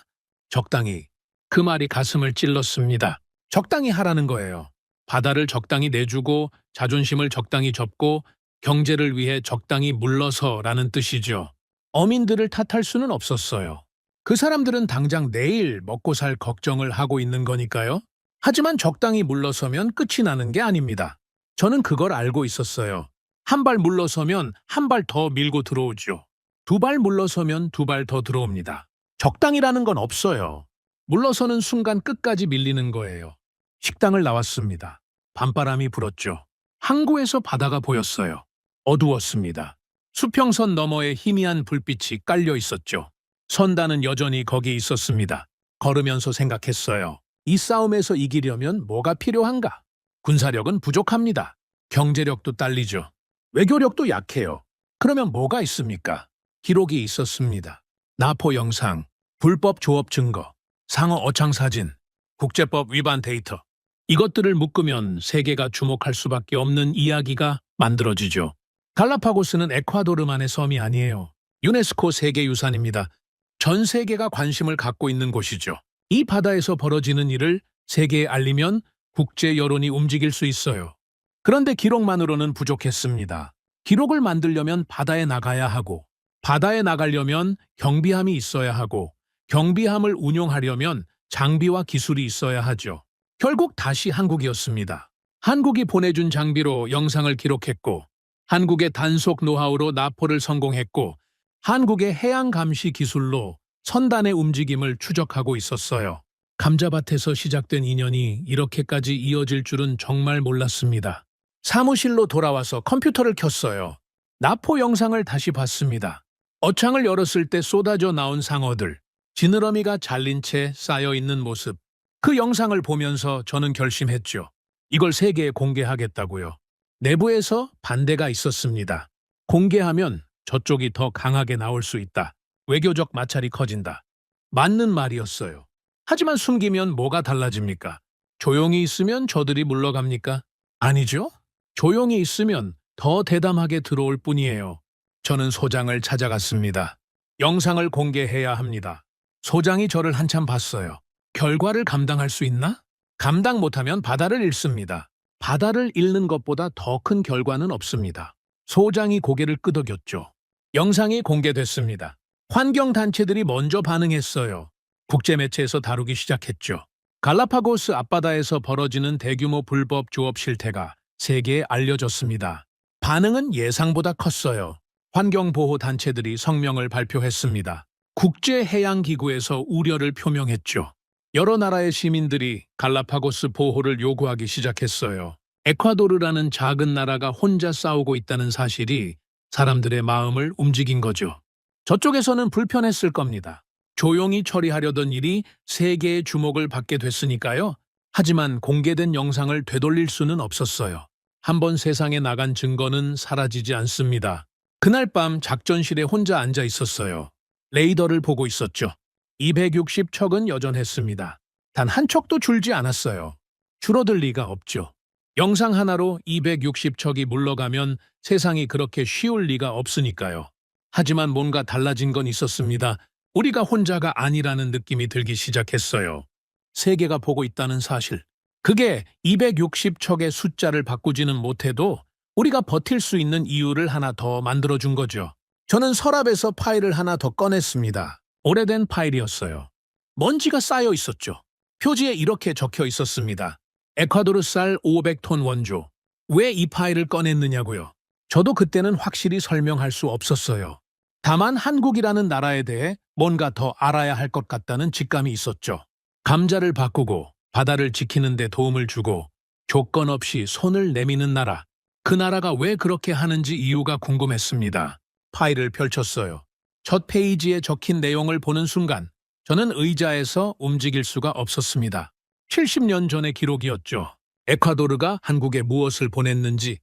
적당히. 그 말이 가슴을 찔렀습니다. 적당히 하라는 거예요. 바다를 적당히 내주고 자존심을 적당히 접고 경제를 위해 적당히 물러서라는 뜻이죠. 어민들을 탓할 수는 없었어요. 그 사람들은 당장 내일 먹고 살 걱정을 하고 있는 거니까요. 하지만 적당히 물러서면 끝이 나는 게 아닙니다. 저는 그걸 알고 있었어요. 한 발 물러서면 한 발 더 밀고 들어오죠. 두 발 물러서면 두 발 더 들어옵니다. 적당이라는 건 없어요. 물러서는 순간 끝까지 밀리는 거예요. 식당을 나왔습니다. 밤바람이 불었죠. 항구에서 바다가 보였어요. 어두웠습니다. 수평선 너머에 희미한 불빛이 깔려 있었죠. 선단은 여전히 거기 있었습니다. 걸으면서 생각했어요. 이 싸움에서 이기려면 뭐가 필요한가? 군사력은 부족합니다. 경제력도 딸리죠. 외교력도 약해요. 그러면 뭐가 있습니까? 기록이 있었습니다. 나포 영상, 불법 조업 증거, 상어 어창 사진, 국제법 위반 데이터. 이것들을 묶으면 세계가 주목할 수밖에 없는 이야기가 만들어지죠. 갈라파고스는 에콰도르만의 섬이 아니에요. 유네스코 세계유산입니다. 전 세계가 관심을 갖고 있는 곳이죠. 이 바다에서 벌어지는 일을 세계에 알리면 국제 여론이 움직일 수 있어요. 그런데 기록만으로는 부족했습니다. 기록을 만들려면 바다에 나가야 하고, 바다에 나가려면 경비함이 있어야 하고, 경비함을 운용하려면 장비와 기술이 있어야 하죠. 결국 다시 한국이었습니다. 한국이 보내준 장비로 영상을 기록했고, 한국의 단속 노하우로 납포를 성공했고, 한국의 해양 감시 기술로 선단의 움직임을 추적하고 있었어요. 감자밭에서 시작된 인연이 이렇게까지 이어질 줄은 정말 몰랐습니다. 사무실로 돌아와서 컴퓨터를 켰어요. 납포 영상을 다시 봤습니다. 어창을 열었을 때 쏟아져 나온 상어들, 지느러미가 잘린 채 쌓여 있는 모습. 그 영상을 보면서 저는 결심했죠. 이걸 세계에 공개하겠다고요. 내부에서 반대가 있었습니다. 공개하면 저쪽이 더 강하게 나올 수 있다. 외교적 마찰이 커진다. 맞는 말이었어요. 하지만 숨기면 뭐가 달라집니까? 조용히 있으면 저들이 물러갑니까? 아니죠. 조용히 있으면 더 대담하게 들어올 뿐이에요. 저는 소장을 찾아갔습니다. 영상을 공개해야 합니다. 소장이 저를 한참 봤어요. 결과를 감당할 수 있나? 감당 못하면 바다를 잃습니다. 바다를 잃는 것보다 더 큰 결과는 없습니다. 소장이 고개를 끄덕였죠. 영상이 공개됐습니다. 환경단체들이 먼저 반응했어요. 국제매체에서 다루기 시작했죠. 갈라파고스 앞바다에서 벌어지는 대규모 불법 조업 실태가 세계에 알려졌습니다. 반응은 예상보다 컸어요. 환경보호단체들이 성명을 발표했습니다. 국제해양기구에서 우려를 표명했죠. 여러 나라의 시민들이 갈라파고스 보호를 요구하기 시작했어요. 에콰도르라는 작은 나라가 혼자 싸우고 있다는 사실이 사람들의 마음을 움직인 거죠. 저쪽에서는 불편했을 겁니다. 조용히 처리하려던 일이 세계의 주목을 받게 됐으니까요. 하지만 공개된 영상을 되돌릴 수는 없었어요. 한번 세상에 나간 증거는 사라지지 않습니다. 그날 밤 작전실에 혼자 앉아 있었어요. 레이더를 보고 있었죠. 260척은 여전했습니다. 단 한 척도 줄지 않았어요. 줄어들 리가 없죠. 영상 하나로 260척이 물러가면 세상이 그렇게 쉬울 리가 없으니까요. 하지만 뭔가 달라진 건 있었습니다. 우리가 혼자가 아니라는 느낌이 들기 시작했어요. 세계가 보고 있다는 사실. 그게 260척의 숫자를 바꾸지는 못해도 우리가 버틸 수 있는 이유를 하나 더 만들어준 거죠. 저는 서랍에서 파일을 하나 더 꺼냈습니다. 오래된 파일이었어요. 먼지가 쌓여 있었죠. 표지에 이렇게 적혀 있었습니다. 에콰도르 쌀 500톤 원조. 왜 이 파일을 꺼냈느냐고요. 저도 그때는 확실히 설명할 수 없었어요. 다만 한국이라는 나라에 대해 뭔가 더 알아야 할 것 같다는 직감이 있었죠. 감자를 바꾸고 바다를 지키는 데 도움을 주고 조건 없이 손을 내미는 나라. 그 나라가 왜 그렇게 하는지 이유가 궁금했습니다. 파일을 펼쳤어요. 첫 페이지에 적힌 내용을 보는 순간 저는 의자에서 움직일 수가 없었습니다. 70년 전의 기록이었죠. 에콰도르가 한국에 무엇을 보냈는지,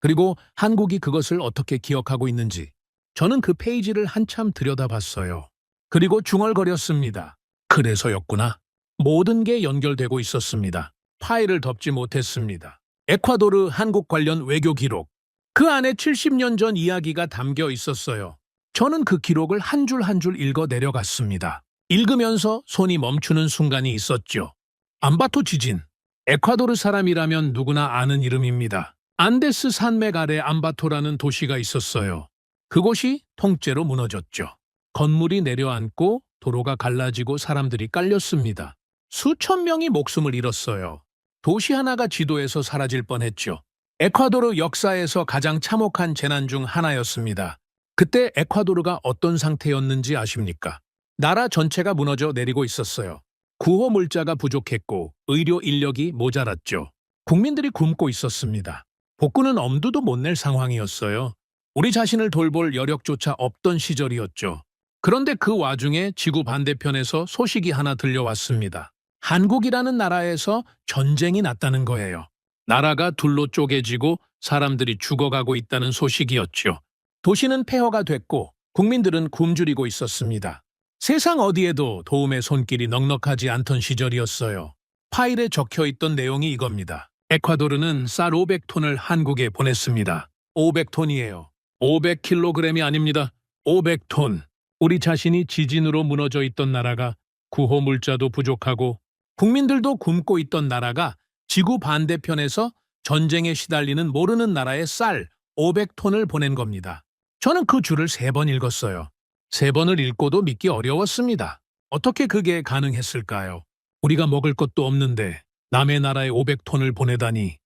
그리고 한국이 그것을 어떻게 기억하고 있는지. 저는 그 페이지를 한참 들여다봤어요. 그리고 중얼거렸습니다. 그래서였구나. 모든 게 연결되고 있었습니다. 파일을 덮지 못했습니다. 에콰도르 한국 관련 외교 기록. 그 안에 70년 전 이야기가 담겨 있었어요. 저는 그 기록을 한 줄 한 줄 읽어 내려갔습니다. 읽으면서 손이 멈추는 순간이 있었죠. 암바토 지진. 에콰도르 사람이라면 누구나 아는 이름입니다. 안데스 산맥 아래 암바토라는 도시가 있었어요. 그곳이 통째로 무너졌죠. 건물이 내려앉고 도로가 갈라지고 사람들이 깔렸습니다. 수천 명이 목숨을 잃었어요. 도시 하나가 지도에서 사라질 뻔했죠. 에콰도르 역사에서 가장 참혹한 재난 중 하나였습니다. 그때 에콰도르가 어떤 상태였는지 아십니까? 나라 전체가 무너져 내리고 있었어요. 구호 물자가 부족했고 의료 인력이 모자랐죠. 국민들이 굶고 있었습니다. 복구는 엄두도 못 낼 상황이었어요. 우리 자신을 돌볼 여력조차 없던 시절이었죠. 그런데 그 와중에 지구 반대편에서 소식이 하나 들려왔습니다. 한국이라는 나라에서 전쟁이 났다는 거예요. 나라가 둘로 쪼개지고 사람들이 죽어가고 있다는 소식이었죠. 도시는 폐허가 됐고 국민들은 굶주리고 있었습니다. 세상 어디에도 도움의 손길이 넉넉하지 않던 시절이었어요. 파일에 적혀있던 내용이 이겁니다. 에콰도르는 쌀 500톤을 한국에 보냈습니다. 500톤이에요. 500kg이 아닙니다. 500톤. 우리 자신이 지진으로 무너져 있던 나라가 구호 물자도 부족하고 국민들도 굶고 있던 나라가 지구 반대편에서 전쟁에 시달리는 모르는 나라에 쌀 500톤을 보낸 겁니다. 저는 그 줄을 3번 읽었어요. 3번을 읽고도 믿기 어려웠습니다. 어떻게 그게 가능했을까요? 우리가 먹을 것도 없는데 남의 나라에 500톤을 보내다니.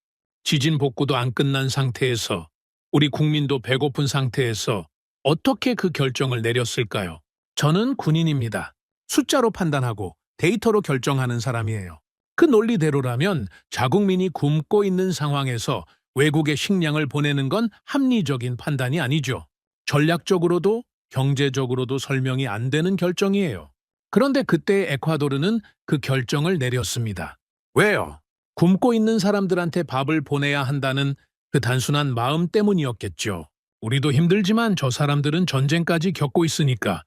지진 복구도 안 끝난 상태에서 우리 국민도 배고픈 상태에서 어떻게 그 결정을 내렸을까요? 저는 군인입니다. 숫자로 판단하고 데이터로 결정하는 사람이에요. 그 논리대로라면 자국민이 굶고 있는 상황에서 외국에 식량을 보내는 건 합리적인 판단이 아니죠. 전략적으로도 경제적으로도 설명이 안 되는 결정이에요. 그런데 그때 에콰도르는 그 결정을 내렸습니다. 왜요? 굶고 있는 사람들한테 밥을 보내야 한다는 그 단순한 마음 때문이었겠죠. 우리도 힘들지만 저 사람들은 전쟁까지 겪고 있으니까.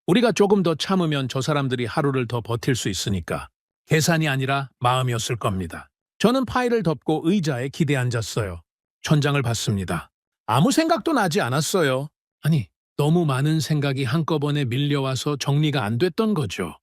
우리가 조금 더 참으면 저 사람들이 하루를 더 버틸 수 있으니까. 계산이 아니라 마음이었을 겁니다. 저는 파일을 덮고 의자에 기대 앉았어요. 천장을 봤습니다. 아무 생각도 나지 않았어요. 아니, 너무 많은 생각이 한꺼번에 밀려와서 정리가 안 됐던 거죠.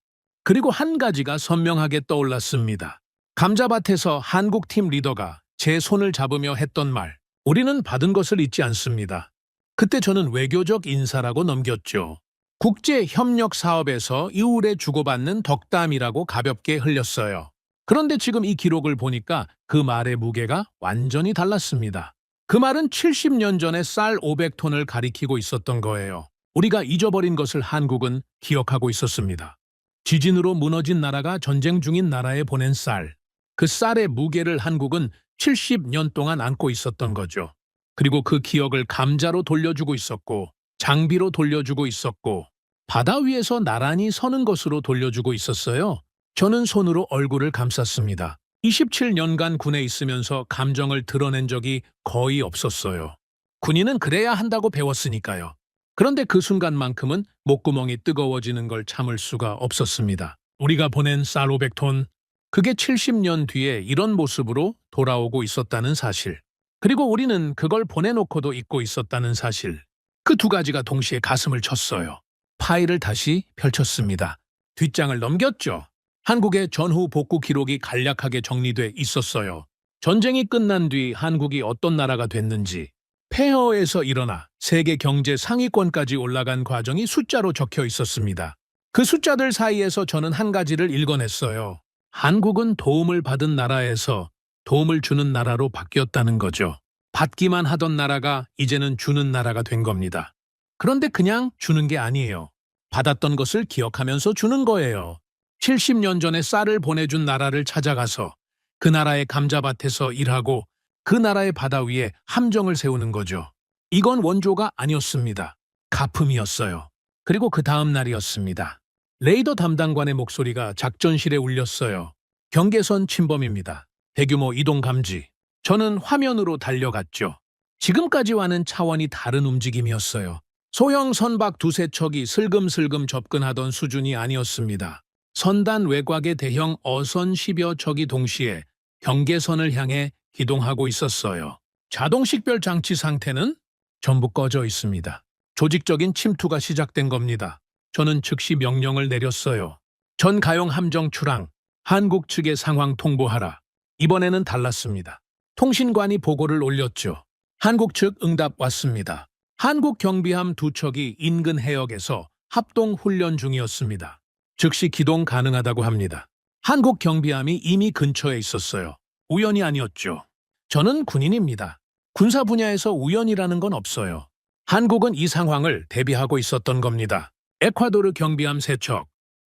그리고 한 가지가 선명하게 떠올랐습니다. 감자밭에서 한국팀 리더가 제 손을 잡으며 했던 말. 우리는 받은 것을 잊지 않습니다. 그때 저는 외교적 인사라고 넘겼죠. 국제협력 사업에서 이울에 주고받는 덕담이라고 가볍게 흘렸어요. 그런데 지금 이 기록을 보니까 그 말의 무게가 완전히 달랐습니다. 그 말은 70년 전에 쌀 500톤을 가리키고 있었던 거예요. 우리가 잊어버린 것을 한국은 기억하고 있었습니다. 지진으로 무너진 나라가 전쟁 중인 나라에 보낸 쌀. 그 쌀의 무게를 한국은 70년 동안 안고 있었던 거죠. 그리고 그 기억을 감자로 돌려주고 있었고, 장비로 돌려주고 있었고, 바다 위에서 나란히 서는 것으로 돌려주고 있었어요. 저는 손으로 얼굴을 감쌌습니다. 27년간 군에 있으면서 감정을 드러낸 적이 거의 없었어요. 군인은 그래야 한다고 배웠으니까요. 그런데 그 순간만큼은 목구멍이 뜨거워지는 걸 참을 수가 없었습니다. 우리가 보낸 쌀 500톤, 그게 70년 뒤에 이런 모습으로 돌아오고 있었다는 사실. 그리고 우리는 그걸 보내놓고도 잊고 있었다는 사실. 그 두 가지가 동시에 가슴을 쳤어요. 파일을 다시 펼쳤습니다. 뒷장을 넘겼죠. 한국의 전후 복구 기록이 간략하게 정리돼 있었어요. 전쟁이 끝난 뒤 한국이 어떤 나라가 됐는지, 폐허에서 일어나 세계 경제 상위권까지 올라간 과정이 숫자로 적혀 있었습니다. 그 숫자들 사이에서 저는 한 가지를 읽어냈어요. 한국은 도움을 받은 나라에서 도움을 주는 나라로 바뀌었다는 거죠. 받기만 하던 나라가 이제는 주는 나라가 된 겁니다. 그런데 그냥 주는 게 아니에요. 받았던 것을 기억하면서 주는 거예요. 70년 전에 쌀을 보내준 나라를 찾아가서 그 나라의 감자밭에서 일하고 그 나라의 바다 위에 함정을 세우는 거죠. 이건 원조가 아니었습니다. 가품이었어요. 그리고 그 다음 날이었습니다. 레이더 담당관의 목소리가 작전실에 울렸어요. 경계선 침범입니다. 대규모 이동 감지. 저는 화면으로 달려갔죠. 지금까지와는 차원이 다른 움직임이었어요. 소형 선박 2~3척이 슬금슬금 접근하던 수준이 아니었습니다. 선단 외곽의 대형 어선 10여 척이 동시에 경계선을 향해 기동하고 있었어요. 자동 식별 장치 상태는 전부 꺼져 있습니다. 조직적인 침투가 시작된 겁니다. 저는 즉시 명령을 내렸어요. 전 가용 함정 출항, 한국 측의 상황 통보하라. 이번에는 달랐습니다. 통신관이 보고를 올렸죠. 한국 측 응답 왔습니다. 한국 경비함 2척이 인근 해역에서 합동 훈련 중이었습니다. 즉시 기동 가능하다고 합니다. 한국 경비함이 이미 근처에 있었어요. 우연이 아니었죠. 저는 군인입니다. 군사 분야에서 우연이라는 건 없어요. 한국은 이 상황을 대비하고 있었던 겁니다. 에콰도르 경비함 3척,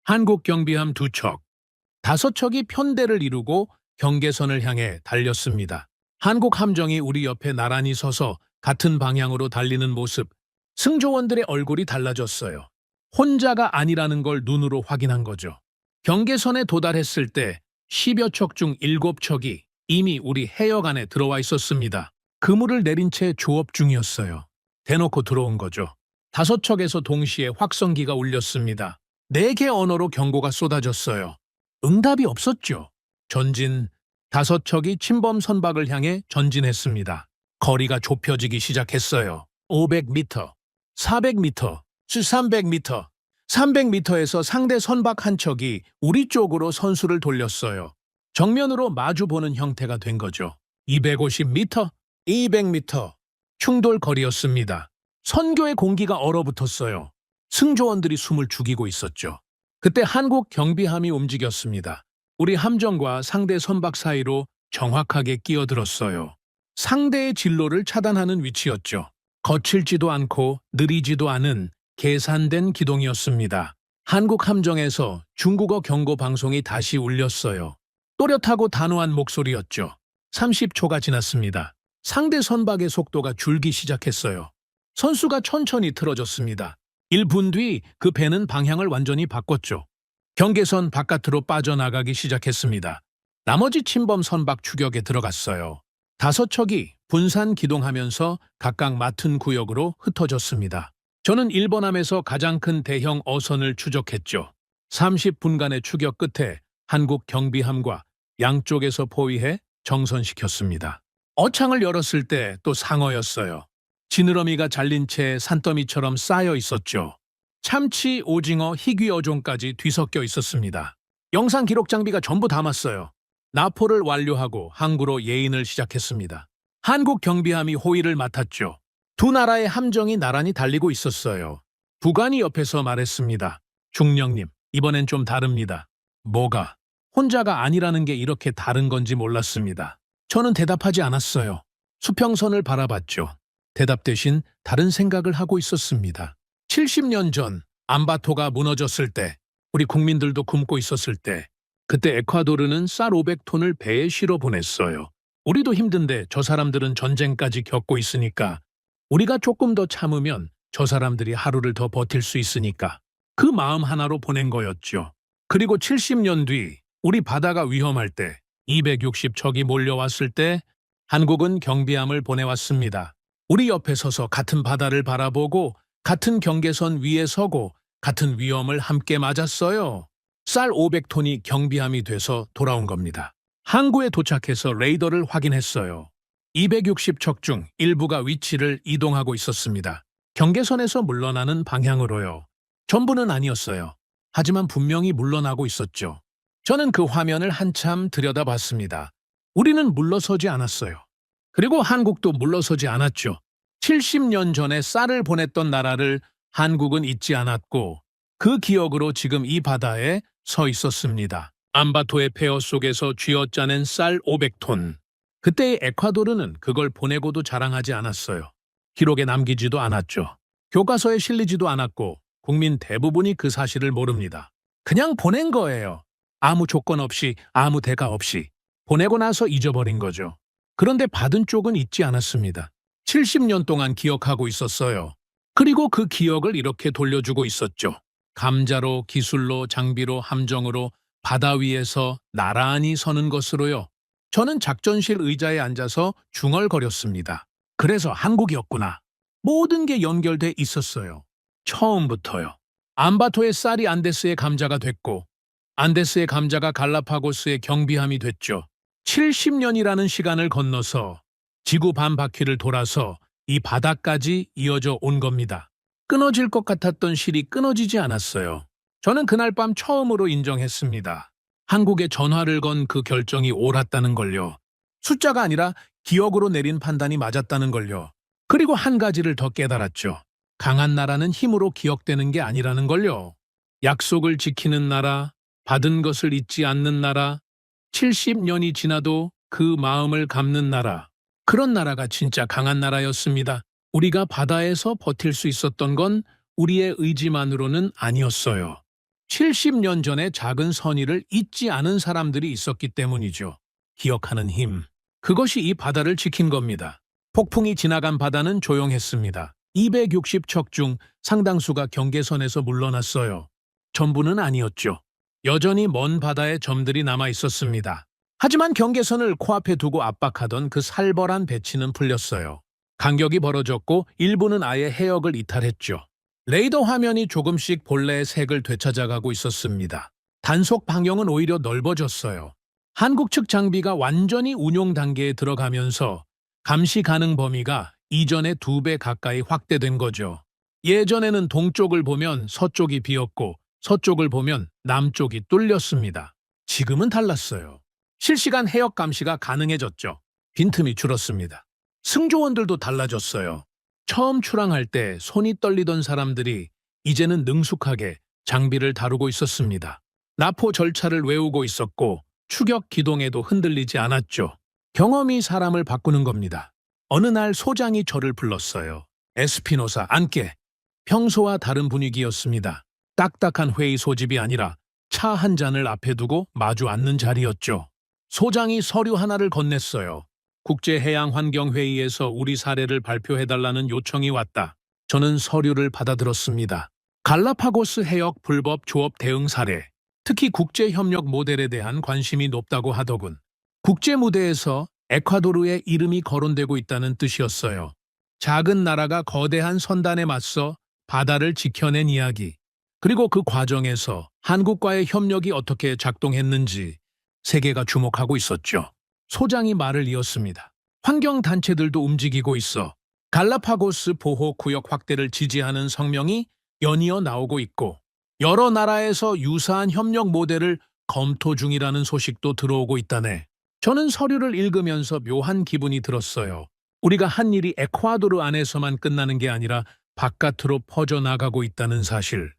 한국 경비함 2척, 5척이 편대를 이루고 경계선을 향해 달렸습니다. 한국 함정이 우리 옆에 나란히 서서 같은 방향으로 달리는 모습, 승조원들의 얼굴이 달라졌어요. 혼자가 아니라는 걸 눈으로 확인한 거죠. 경계선에 도달했을 때 10여 척 중 7척이 이미 우리 해역 안에 들어와 있었습니다. 그물을 내린 채 조업 중이었어요. 대놓고 들어온 거죠. 5척에서 동시에 확성기가 울렸습니다. 4개 언어로 경고가 쏟아졌어요. 응답이 없었죠. 전진, 5척이 침범 선박을 향해 전진했습니다. 거리가 좁혀지기 시작했어요. 500m, 400m, 300m. 300m에서 상대 선박 한 척이 우리 쪽으로 선수를 돌렸어요. 정면으로 마주보는 형태가 된 거죠. 250m, 200m 충돌 거리였습니다. 선교의 공기가 얼어붙었어요. 승조원들이 숨을 죽이고 있었죠. 그때 한국 경비함이 움직였습니다. 우리 함정과 상대 선박 사이로 정확하게 끼어들었어요. 상대의 진로를 차단하는 위치였죠. 거칠지도 않고 느리지도 않은 계산된 기동이었습니다. 한국 함정에서 중국어 경고 방송이 다시 울렸어요. 또렷하고 단호한 목소리였죠. 30초가 지났습니다. 상대 선박의 속도가 줄기 시작했어요. 선수가 천천히 틀어졌습니다. 1분 뒤 그 배는 방향을 완전히 바꿨죠. 경계선 바깥으로 빠져나가기 시작했습니다. 나머지 침범 선박 추격에 들어갔어요. 5척이 분산 기동하면서 각각 맡은 구역으로 흩어졌습니다. 저는 일본함에서 가장 큰 대형 어선을 추적했죠. 30분간의 추격 끝에 한국 경비함과 양쪽에서 포위해 정선시켰습니다. 어창을 열었을 때 또 상어였어요. 지느러미가 잘린 채 산더미처럼 쌓여 있었죠. 참치, 오징어, 희귀 어종까지 뒤섞여 있었습니다. 영상 기록 장비가 전부 담았어요. 납포를 완료하고 항구로 예인을 시작했습니다. 한국 경비함이 호위를 맡았죠. 두 나라의 함정이 나란히 달리고 있었어요. 부관이 옆에서 말했습니다. 중령님, 이번엔 좀 다릅니다. 뭐가? 혼자가 아니라는 게 이렇게 다른 건지 몰랐습니다. 저는 대답하지 않았어요. 수평선을 바라봤죠. 대답 대신 다른 생각을 하고 있었습니다. 70년 전 암바토가 무너졌을 때, 우리 국민들도 굶고 있었을 때, 그때 에콰도르는 쌀 500톤을 배에 실어 보냈어요. 우리도 힘든데 저 사람들은 전쟁까지 겪고 있으니까 우리가 조금 더 참으면 저 사람들이 하루를 더 버틸 수 있으니까 그 마음 하나로 보낸 거였죠. 그리고 70년 뒤 우리 바다가 위험할 때 260척이 몰려왔을 때 한국은 경비함을 보내왔습니다. 우리 옆에 서서 같은 바다를 바라보고 같은 경계선 위에 서고 같은 위험을 함께 맞았어요. 쌀 500톤이 경비함이 돼서 돌아온 겁니다. 항구에 도착해서 레이더를 확인했어요. 260척 중 일부가 위치를 이동하고 있었습니다. 경계선에서 물러나는 방향으로요. 전부는 아니었어요. 하지만 분명히 물러나고 있었죠. 저는 그 화면을 한참 들여다봤습니다. 우리는 물러서지 않았어요. 그리고 한국도 물러서지 않았죠. 70년 전에 쌀을 보냈던 나라를 한국은 잊지 않았고 그 기억으로 지금 이 바다에 서 있었습니다. 암바토의 폐허 속에서 쥐어짜낸 쌀 500톤. 그때의 에콰도르는 그걸 보내고도 자랑하지 않았어요. 기록에 남기지도 않았죠. 교과서에 실리지도 않았고 국민 대부분이 그 사실을 모릅니다. 그냥 보낸 거예요. 아무 조건 없이, 아무 대가 없이. 보내고 나서 잊어버린 거죠. 그런데 받은 쪽은 잊지 않았습니다. 70년 동안 기억하고 있었어요. 그리고 그 기억을 이렇게 돌려주고 있었죠. 감자로, 기술로, 장비로, 함정으로 바다 위에서 나란히 서는 것으로요. 저는 작전실 의자에 앉아서 중얼거렸습니다. 그래서 한국이었구나. 모든 게 연결돼 있었어요. 처음부터요. 암바토의 쌀이 안데스의 감자가 됐고 안데스의 감자가 갈라파고스의 경비함이 됐죠. 70년이라는 시간을 건너서 지구 반바퀴를 돌아서 이 바다까지 이어져 온 겁니다. 끊어질 것 같았던 실이 끊어지지 않았어요. 저는 그날 밤 처음으로 인정했습니다. 한국에 전화를 건 그 결정이 옳았다는 걸요. 숫자가 아니라 기억으로 내린 판단이 맞았다는 걸요. 그리고 한 가지를 더 깨달았죠. 강한 나라는 힘으로 기억되는 게 아니라는 걸요. 약속을 지키는 나라, 받은 것을 잊지 않는 나라, 70년이 지나도 그 마음을 갚는 나라. 그런 나라가 진짜 강한 나라였습니다. 우리가 바다에서 버틸 수 있었던 건 우리의 의지만으로는 아니었어요. 70년 전에 작은 선의를 잊지 않은 사람들이 있었기 때문이죠. 기억하는 힘. 그것이 이 바다를 지킨 겁니다. 폭풍이 지나간 바다는 조용했습니다. 260척 중 상당수가 경계선에서 물러났어요. 전부는 아니었죠. 여전히 먼 바다에 점들이 남아 있었습니다. 하지만 경계선을 코앞에 두고 압박하던 그 살벌한 배치는 풀렸어요. 간격이 벌어졌고 일부는 아예 해역을 이탈했죠. 레이더 화면이 조금씩 본래의 색을 되찾아가고 있었습니다. 단속 방향은 오히려 넓어졌어요. 한국 측 장비가 완전히 운용 단계에 들어가면서 감시 가능 범위가 이전의 2배 가까이 확대된 거죠. 예전에는 동쪽을 보면 서쪽이 비었고 서쪽을 보면 남쪽이 뚫렸습니다. 지금은 달랐어요. 실시간 해역 감시가 가능해졌죠. 빈틈이 줄었습니다. 승조원들도 달라졌어요. 처음 출항할 때 손이 떨리던 사람들이 이제는 능숙하게 장비를 다루고 있었습니다. 납포 절차를 외우고 있었고 추격 기동에도 흔들리지 않았죠. 경험이 사람을 바꾸는 겁니다. 어느 날 소장이 저를 불렀어요. 에스피노사, 앉게. 평소와 다른 분위기였습니다. 딱딱한 회의 소집이 아니라 차 한 잔을 앞에 두고 마주 앉는 자리였죠. 소장이 서류 하나를 건넸어요. 국제해양환경회의에서 우리 사례를 발표해달라는 요청이 왔다. 저는 서류를 받아들었습니다. 갈라파고스 해역 불법 조업 대응 사례, 특히 국제협력 모델에 대한 관심이 높다고 하더군. 국제무대에서 에콰도르의 이름이 거론되고 있다는 뜻이었어요. 작은 나라가 거대한 선단에 맞서 바다를 지켜낸 이야기, 그리고 그 과정에서 한국과의 협력이 어떻게 작동했는지 세계가 주목하고 있었죠. 소장이 말을 이었습니다. 환경단체들도 움직이고 있어 갈라파고스 보호구역 확대를 지지하는 성명이 연이어 나오고 있고 여러 나라에서 유사한 협력 모델을 검토 중이라는 소식도 들어오고 있다네. 저는 서류를 읽으면서 묘한 기분이 들었어요. 우리가 한 일이 에콰도르 안에서만 끝나는 게 아니라 바깥으로 퍼져나가고 있다는 사실.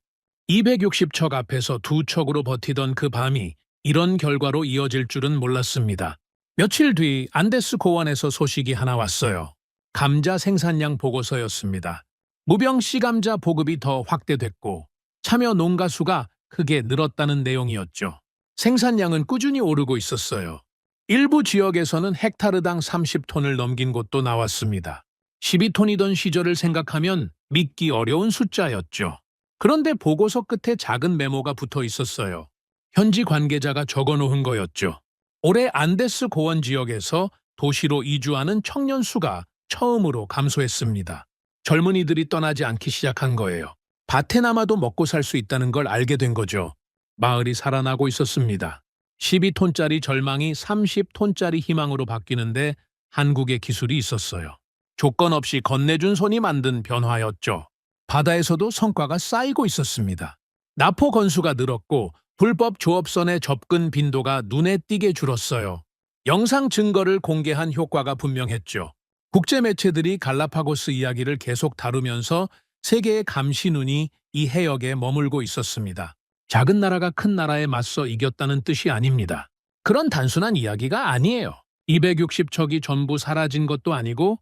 260척 앞에서 2척으로 버티던 그 밤이 이런 결과로 이어질 줄은 몰랐습니다. 며칠 뒤 안데스 고원에서 소식이 하나 왔어요. 감자 생산량 보고서였습니다. 무병 씨감자 보급이 더 확대됐고 참여 농가 수가 크게 늘었다는 내용이었죠. 생산량은 꾸준히 오르고 있었어요. 일부 지역에서는 헥타르당 30톤을 넘긴 곳도 나왔습니다. 12톤이던 시절을 생각하면 믿기 어려운 숫자였죠. 그런데 보고서 끝에 작은 메모가 붙어 있었어요. 현지 관계자가 적어놓은 거였죠. 올해 안데스 고원 지역에서 도시로 이주하는 청년 수가 처음으로 감소했습니다. 젊은이들이 떠나지 않기 시작한 거예요. 밭에 남아도 먹고 살 수 있다는 걸 알게 된 거죠. 마을이 살아나고 있었습니다. 12톤짜리 절망이 30톤짜리 희망으로 바뀌는데 한국의 기술이 있었어요. 조건 없이 건네준 손이 만든 변화였죠. 바다에서도 성과가 쌓이고 있었습니다. 납포 건수가 늘었고 불법 조업선의 접근 빈도가 눈에 띄게 줄었어요. 영상 증거를 공개한 효과가 분명했죠. 국제 매체들이 갈라파고스 이야기를 계속 다루면서 세계의 감시 눈이 이 해역에 머물고 있었습니다. 작은 나라가 큰 나라에 맞서 이겼다는 뜻이 아닙니다. 그런 단순한 이야기가 아니에요. 260척이 전부 사라진 것도 아니고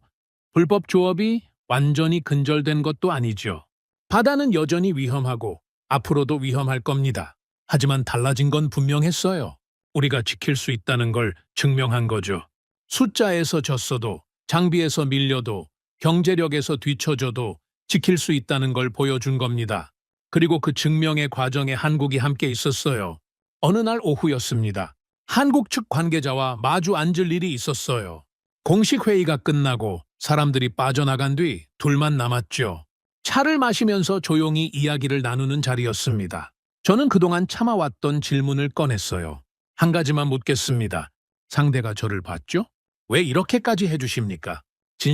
불법 조업이 완전히 근절된 것도 아니죠. 바다는 여전히 위험하고 앞으로도 위험할 겁니다. 하지만 달라진 건 분명했어요. 우리가 지킬 수 있다는 걸 증명한 거죠. 숫자에서 졌어도, 장비에서 밀려도, 경제력에서 뒤처져도 지킬 수 있다는 걸 보여준 겁니다. 그리고 그 증명의 과정에 한국이 함께 있었어요. 어느 날 오후였습니다. 한국 측 관계자와 마주 앉을 일이 있었어요. 공식 회의가 끝나고 사람들이 빠져나간 뒤 둘만 남았죠. 차를 마시면서 조용히 이야기를 나누는 자리였습니다. 저는 그동안 참아왔던 질문을 꺼냈어요. 한 가지만 묻겠습니다. 상대가 저를 봤죠? 왜 이렇게까지 해주십니까?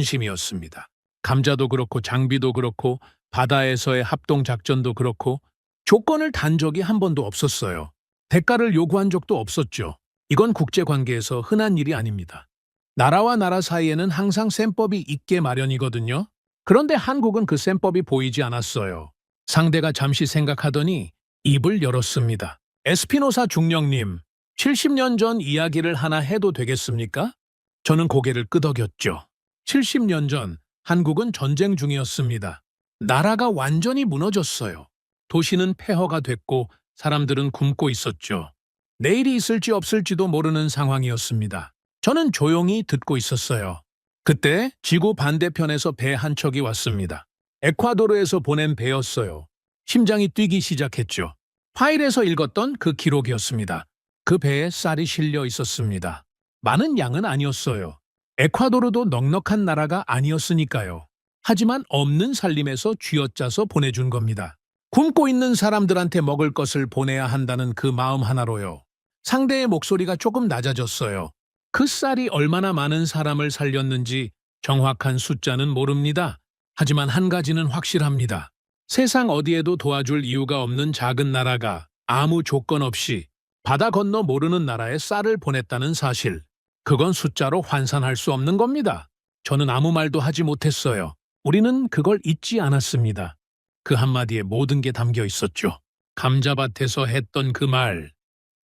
진심이었습니다. 감자도 그렇고 장비도 그렇고 바다에서의 합동작전도 그렇고 조건을 단 적이 한 번도 없었어요. 대가를 요구한 적도 없었죠. 이건 국제관계에서 흔한 일이 아닙니다. 나라와 나라 사이에는 항상 셈법이 있게 마련이거든요. 그런데 한국은 그 셈법이 보이지 않았어요. 상대가 잠시 생각하더니 입을 열었습니다. 에스피노사 중령님, 70년 전 이야기를 하나 해도 되겠습니까? 저는 고개를 끄덕였죠. 70년 전 한국은 전쟁 중이었습니다. 나라가 완전히 무너졌어요. 도시는 폐허가 됐고 사람들은 굶고 있었죠. 내일이 있을지 없을지도 모르는 상황이었습니다. 저는 조용히 듣고 있었어요. 그때 지구 반대편에서 배 한 척이 왔습니다. 에콰도르에서 보낸 배였어요. 심장이 뛰기 시작했죠. 파일에서 읽었던 그 기록이었습니다. 그 배에 쌀이 실려 있었습니다. 많은 양은 아니었어요. 에콰도르도 넉넉한 나라가 아니었으니까요. 하지만 없는 살림에서 쥐어짜서 보내준 겁니다. 굶고 있는 사람들한테 먹을 것을 보내야 한다는 그 마음 하나로요. 상대의 목소리가 조금 낮아졌어요. 그 쌀이 얼마나 많은 사람을 살렸는지 정확한 숫자는 모릅니다. 하지만 한 가지는 확실합니다. 세상 어디에도 도와줄 이유가 없는 작은 나라가 아무 조건 없이 바다 건너 모르는 나라에 쌀을 보냈다는 사실. 그건 숫자로 환산할 수 없는 겁니다. 저는 아무 말도 하지 못했어요. 우리는 그걸 잊지 않았습니다. 그 한마디에 모든 게 담겨 있었죠. 감자밭에서 했던 그 말.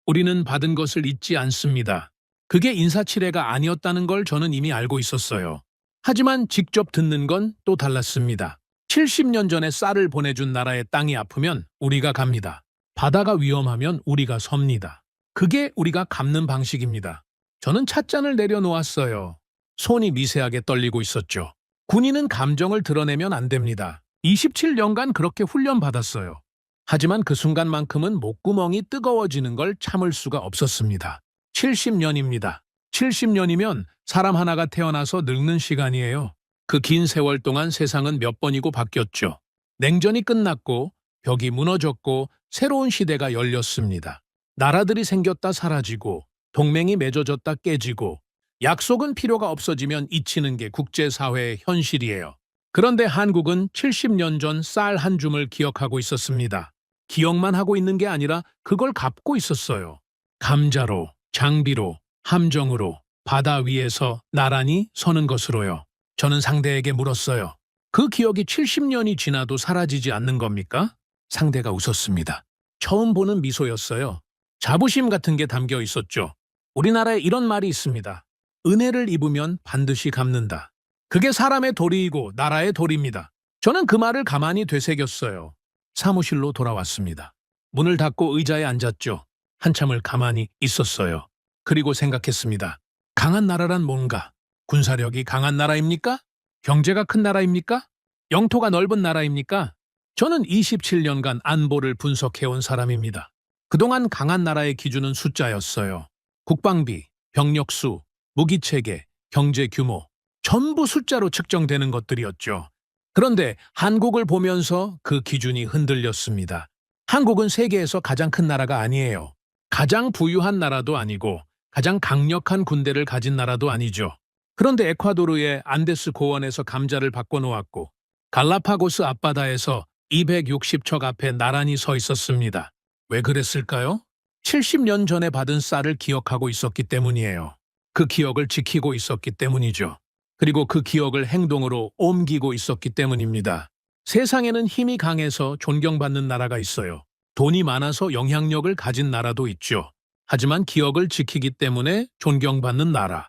우리는 받은 것을 잊지 않습니다. 그게 인사치레가 아니었다는 걸 저는 이미 알고 있었어요. 하지만 직접 듣는 건 또 달랐습니다. 70년 전에 쌀을 보내준 나라의 땅이 아프면 우리가 갑니다. 바다가 위험하면 우리가 섭니다. 그게 우리가 갚는 방식입니다. 저는 찻잔을 내려놓았어요. 손이 미세하게 떨리고 있었죠. 군인은 감정을 드러내면 안 됩니다. 27년간 그렇게 훈련받았어요. 하지만 그 순간만큼은 목구멍이 뜨거워지는 걸 참을 수가 없었습니다. 70년입니다. 70년이면 사람 하나가 태어나서 늙는 시간이에요. 그 긴 세월 동안 세상은 몇 번이고 바뀌었죠. 냉전이 끝났고 벽이 무너졌고 새로운 시대가 열렸습니다. 나라들이 생겼다 사라지고 동맹이 맺어졌다 깨지고 약속은 필요가 없어지면 잊히는 게 국제사회의 현실이에요. 그런데 한국은 70년 전 쌀 한 줌을 기억하고 있었습니다. 기억만 하고 있는 게 아니라 그걸 갚고 있었어요. 감자로, 장비로, 함정으로, 바다 위에서 나란히 서는 것으로요. 저는 상대에게 물었어요. 그 기억이 70년이 지나도 사라지지 않는 겁니까? 상대가 웃었습니다. 처음 보는 미소였어요. 자부심 같은 게 담겨 있었죠. 우리나라에 이런 말이 있습니다. 은혜를 입으면 반드시 갚는다. 그게 사람의 도리이고 나라의 도리입니다. 저는 그 말을 가만히 되새겼어요. 사무실로 돌아왔습니다. 문을 닫고 의자에 앉았죠. 한참을 가만히 있었어요. 그리고 생각했습니다. 강한 나라란 뭔가? 군사력이 강한 나라입니까? 경제가 큰 나라입니까? 영토가 넓은 나라입니까? 저는 27년간 안보를 분석해온 사람입니다. 그동안 강한 나라의 기준은 숫자였어요. 국방비, 병력수, 무기체계, 경제 규모, 전부 숫자로 측정되는 것들이었죠. 그런데 한국을 보면서 그 기준이 흔들렸습니다. 한국은 세계에서 가장 큰 나라가 아니에요. 가장 부유한 나라도 아니고 가장 강력한 군대를 가진 나라도 아니죠. 그런데 에콰도르의 안데스 고원에서 감자를 바꿔놓았고 갈라파고스 앞바다에서 260척 앞에 나란히 서 있었습니다. 왜 그랬을까요? 70년 전에 받은 쌀을 기억하고 있었기 때문이에요. 그 기억을 지키고 있었기 때문이죠. 그리고 그 기억을 행동으로 옮기고 있었기 때문입니다. 세상에는 힘이 강해서 존경받는 나라가 있어요. 돈이 많아서 영향력을 가진 나라도 있죠. 하지만 기억을 지키기 때문에 존경받는 나라,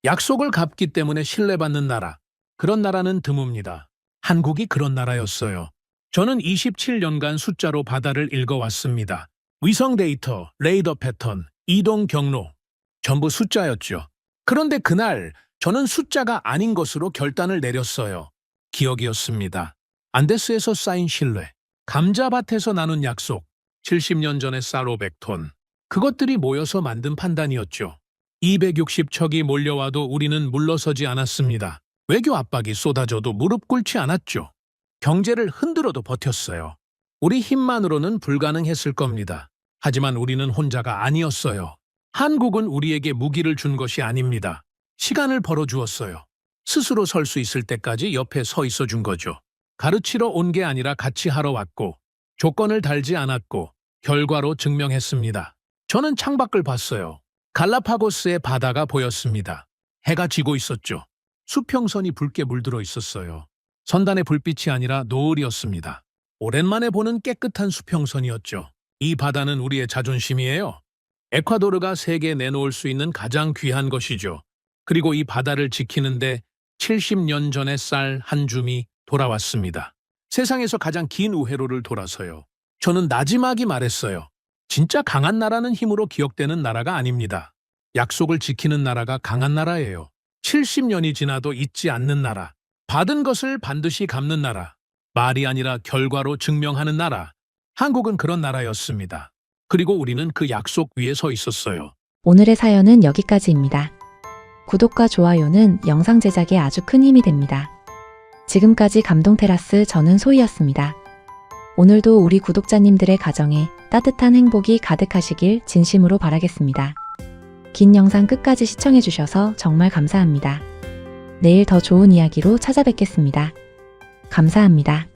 약속을 갚기 때문에 신뢰받는 나라, 그런 나라는 드뭅니다. 한국이 그런 나라였어요. 저는 27년간 숫자로 바다를 읽어왔습니다. 위성 데이터, 레이더 패턴, 이동 경로, 전부 숫자였죠. 그런데 그날 저는 숫자가 아닌 것으로 결단을 내렸어요. 기억이었습니다. 안데스에서 쌓인 신뢰, 감자밭에서 나눈 약속, 70년 전의 쌀 500톤. 그것들이 모여서 만든 판단이었죠. 260척이 몰려와도 우리는 물러서지 않았습니다. 외교 압박이 쏟아져도 무릎 꿇지 않았죠. 경제를 흔들어도 버텼어요. 우리 힘만으로는 불가능했을 겁니다. 하지만 우리는 혼자가 아니었어요. 한국은 우리에게 무기를 준 것이 아닙니다. 시간을 벌어주었어요. 스스로 설 수 있을 때까지 옆에 서 있어 준 거죠. 가르치러 온 게 아니라 같이 하러 왔고 조건을 달지 않았고 결과로 증명했습니다. 저는 창밖을 봤어요. 갈라파고스의 바다가 보였습니다. 해가 지고 있었죠. 수평선이 붉게 물들어 있었어요. 선단의 불빛이 아니라 노을이었습니다. 오랜만에 보는 깨끗한 수평선이었죠. 이 바다는 우리의 자존심이에요. 에콰도르가 세계에 내놓을 수 있는 가장 귀한 것이죠. 그리고 이 바다를 지키는데 70년 전의 쌀 한 줌이 돌아왔습니다. 세상에서 가장 긴 우회로를 돌아서요. 저는 나지막이 말했어요. 진짜 강한 나라는 힘으로 기억되는 나라가 아닙니다. 약속을 지키는 나라가 강한 나라예요. 70년이 지나도 잊지 않는 나라. 받은 것을 반드시 갚는 나라. 말이 아니라 결과로 증명하는 나라. 한국은 그런 나라였습니다. 그리고 우리는 그 약속 위에 서 있었어요. 오늘의 사연은 여기까지입니다. 구독과 좋아요는 영상 제작에 아주 큰 힘이 됩니다. 지금까지 감동테라스 저는 소희였습니다. 오늘도 우리 구독자님들의 가정에 따뜻한 행복이 가득하시길 진심으로 바라겠습니다. 긴 영상 끝까지 시청해주셔서 정말 감사합니다. 내일 더 좋은 이야기로 찾아뵙겠습니다. 감사합니다.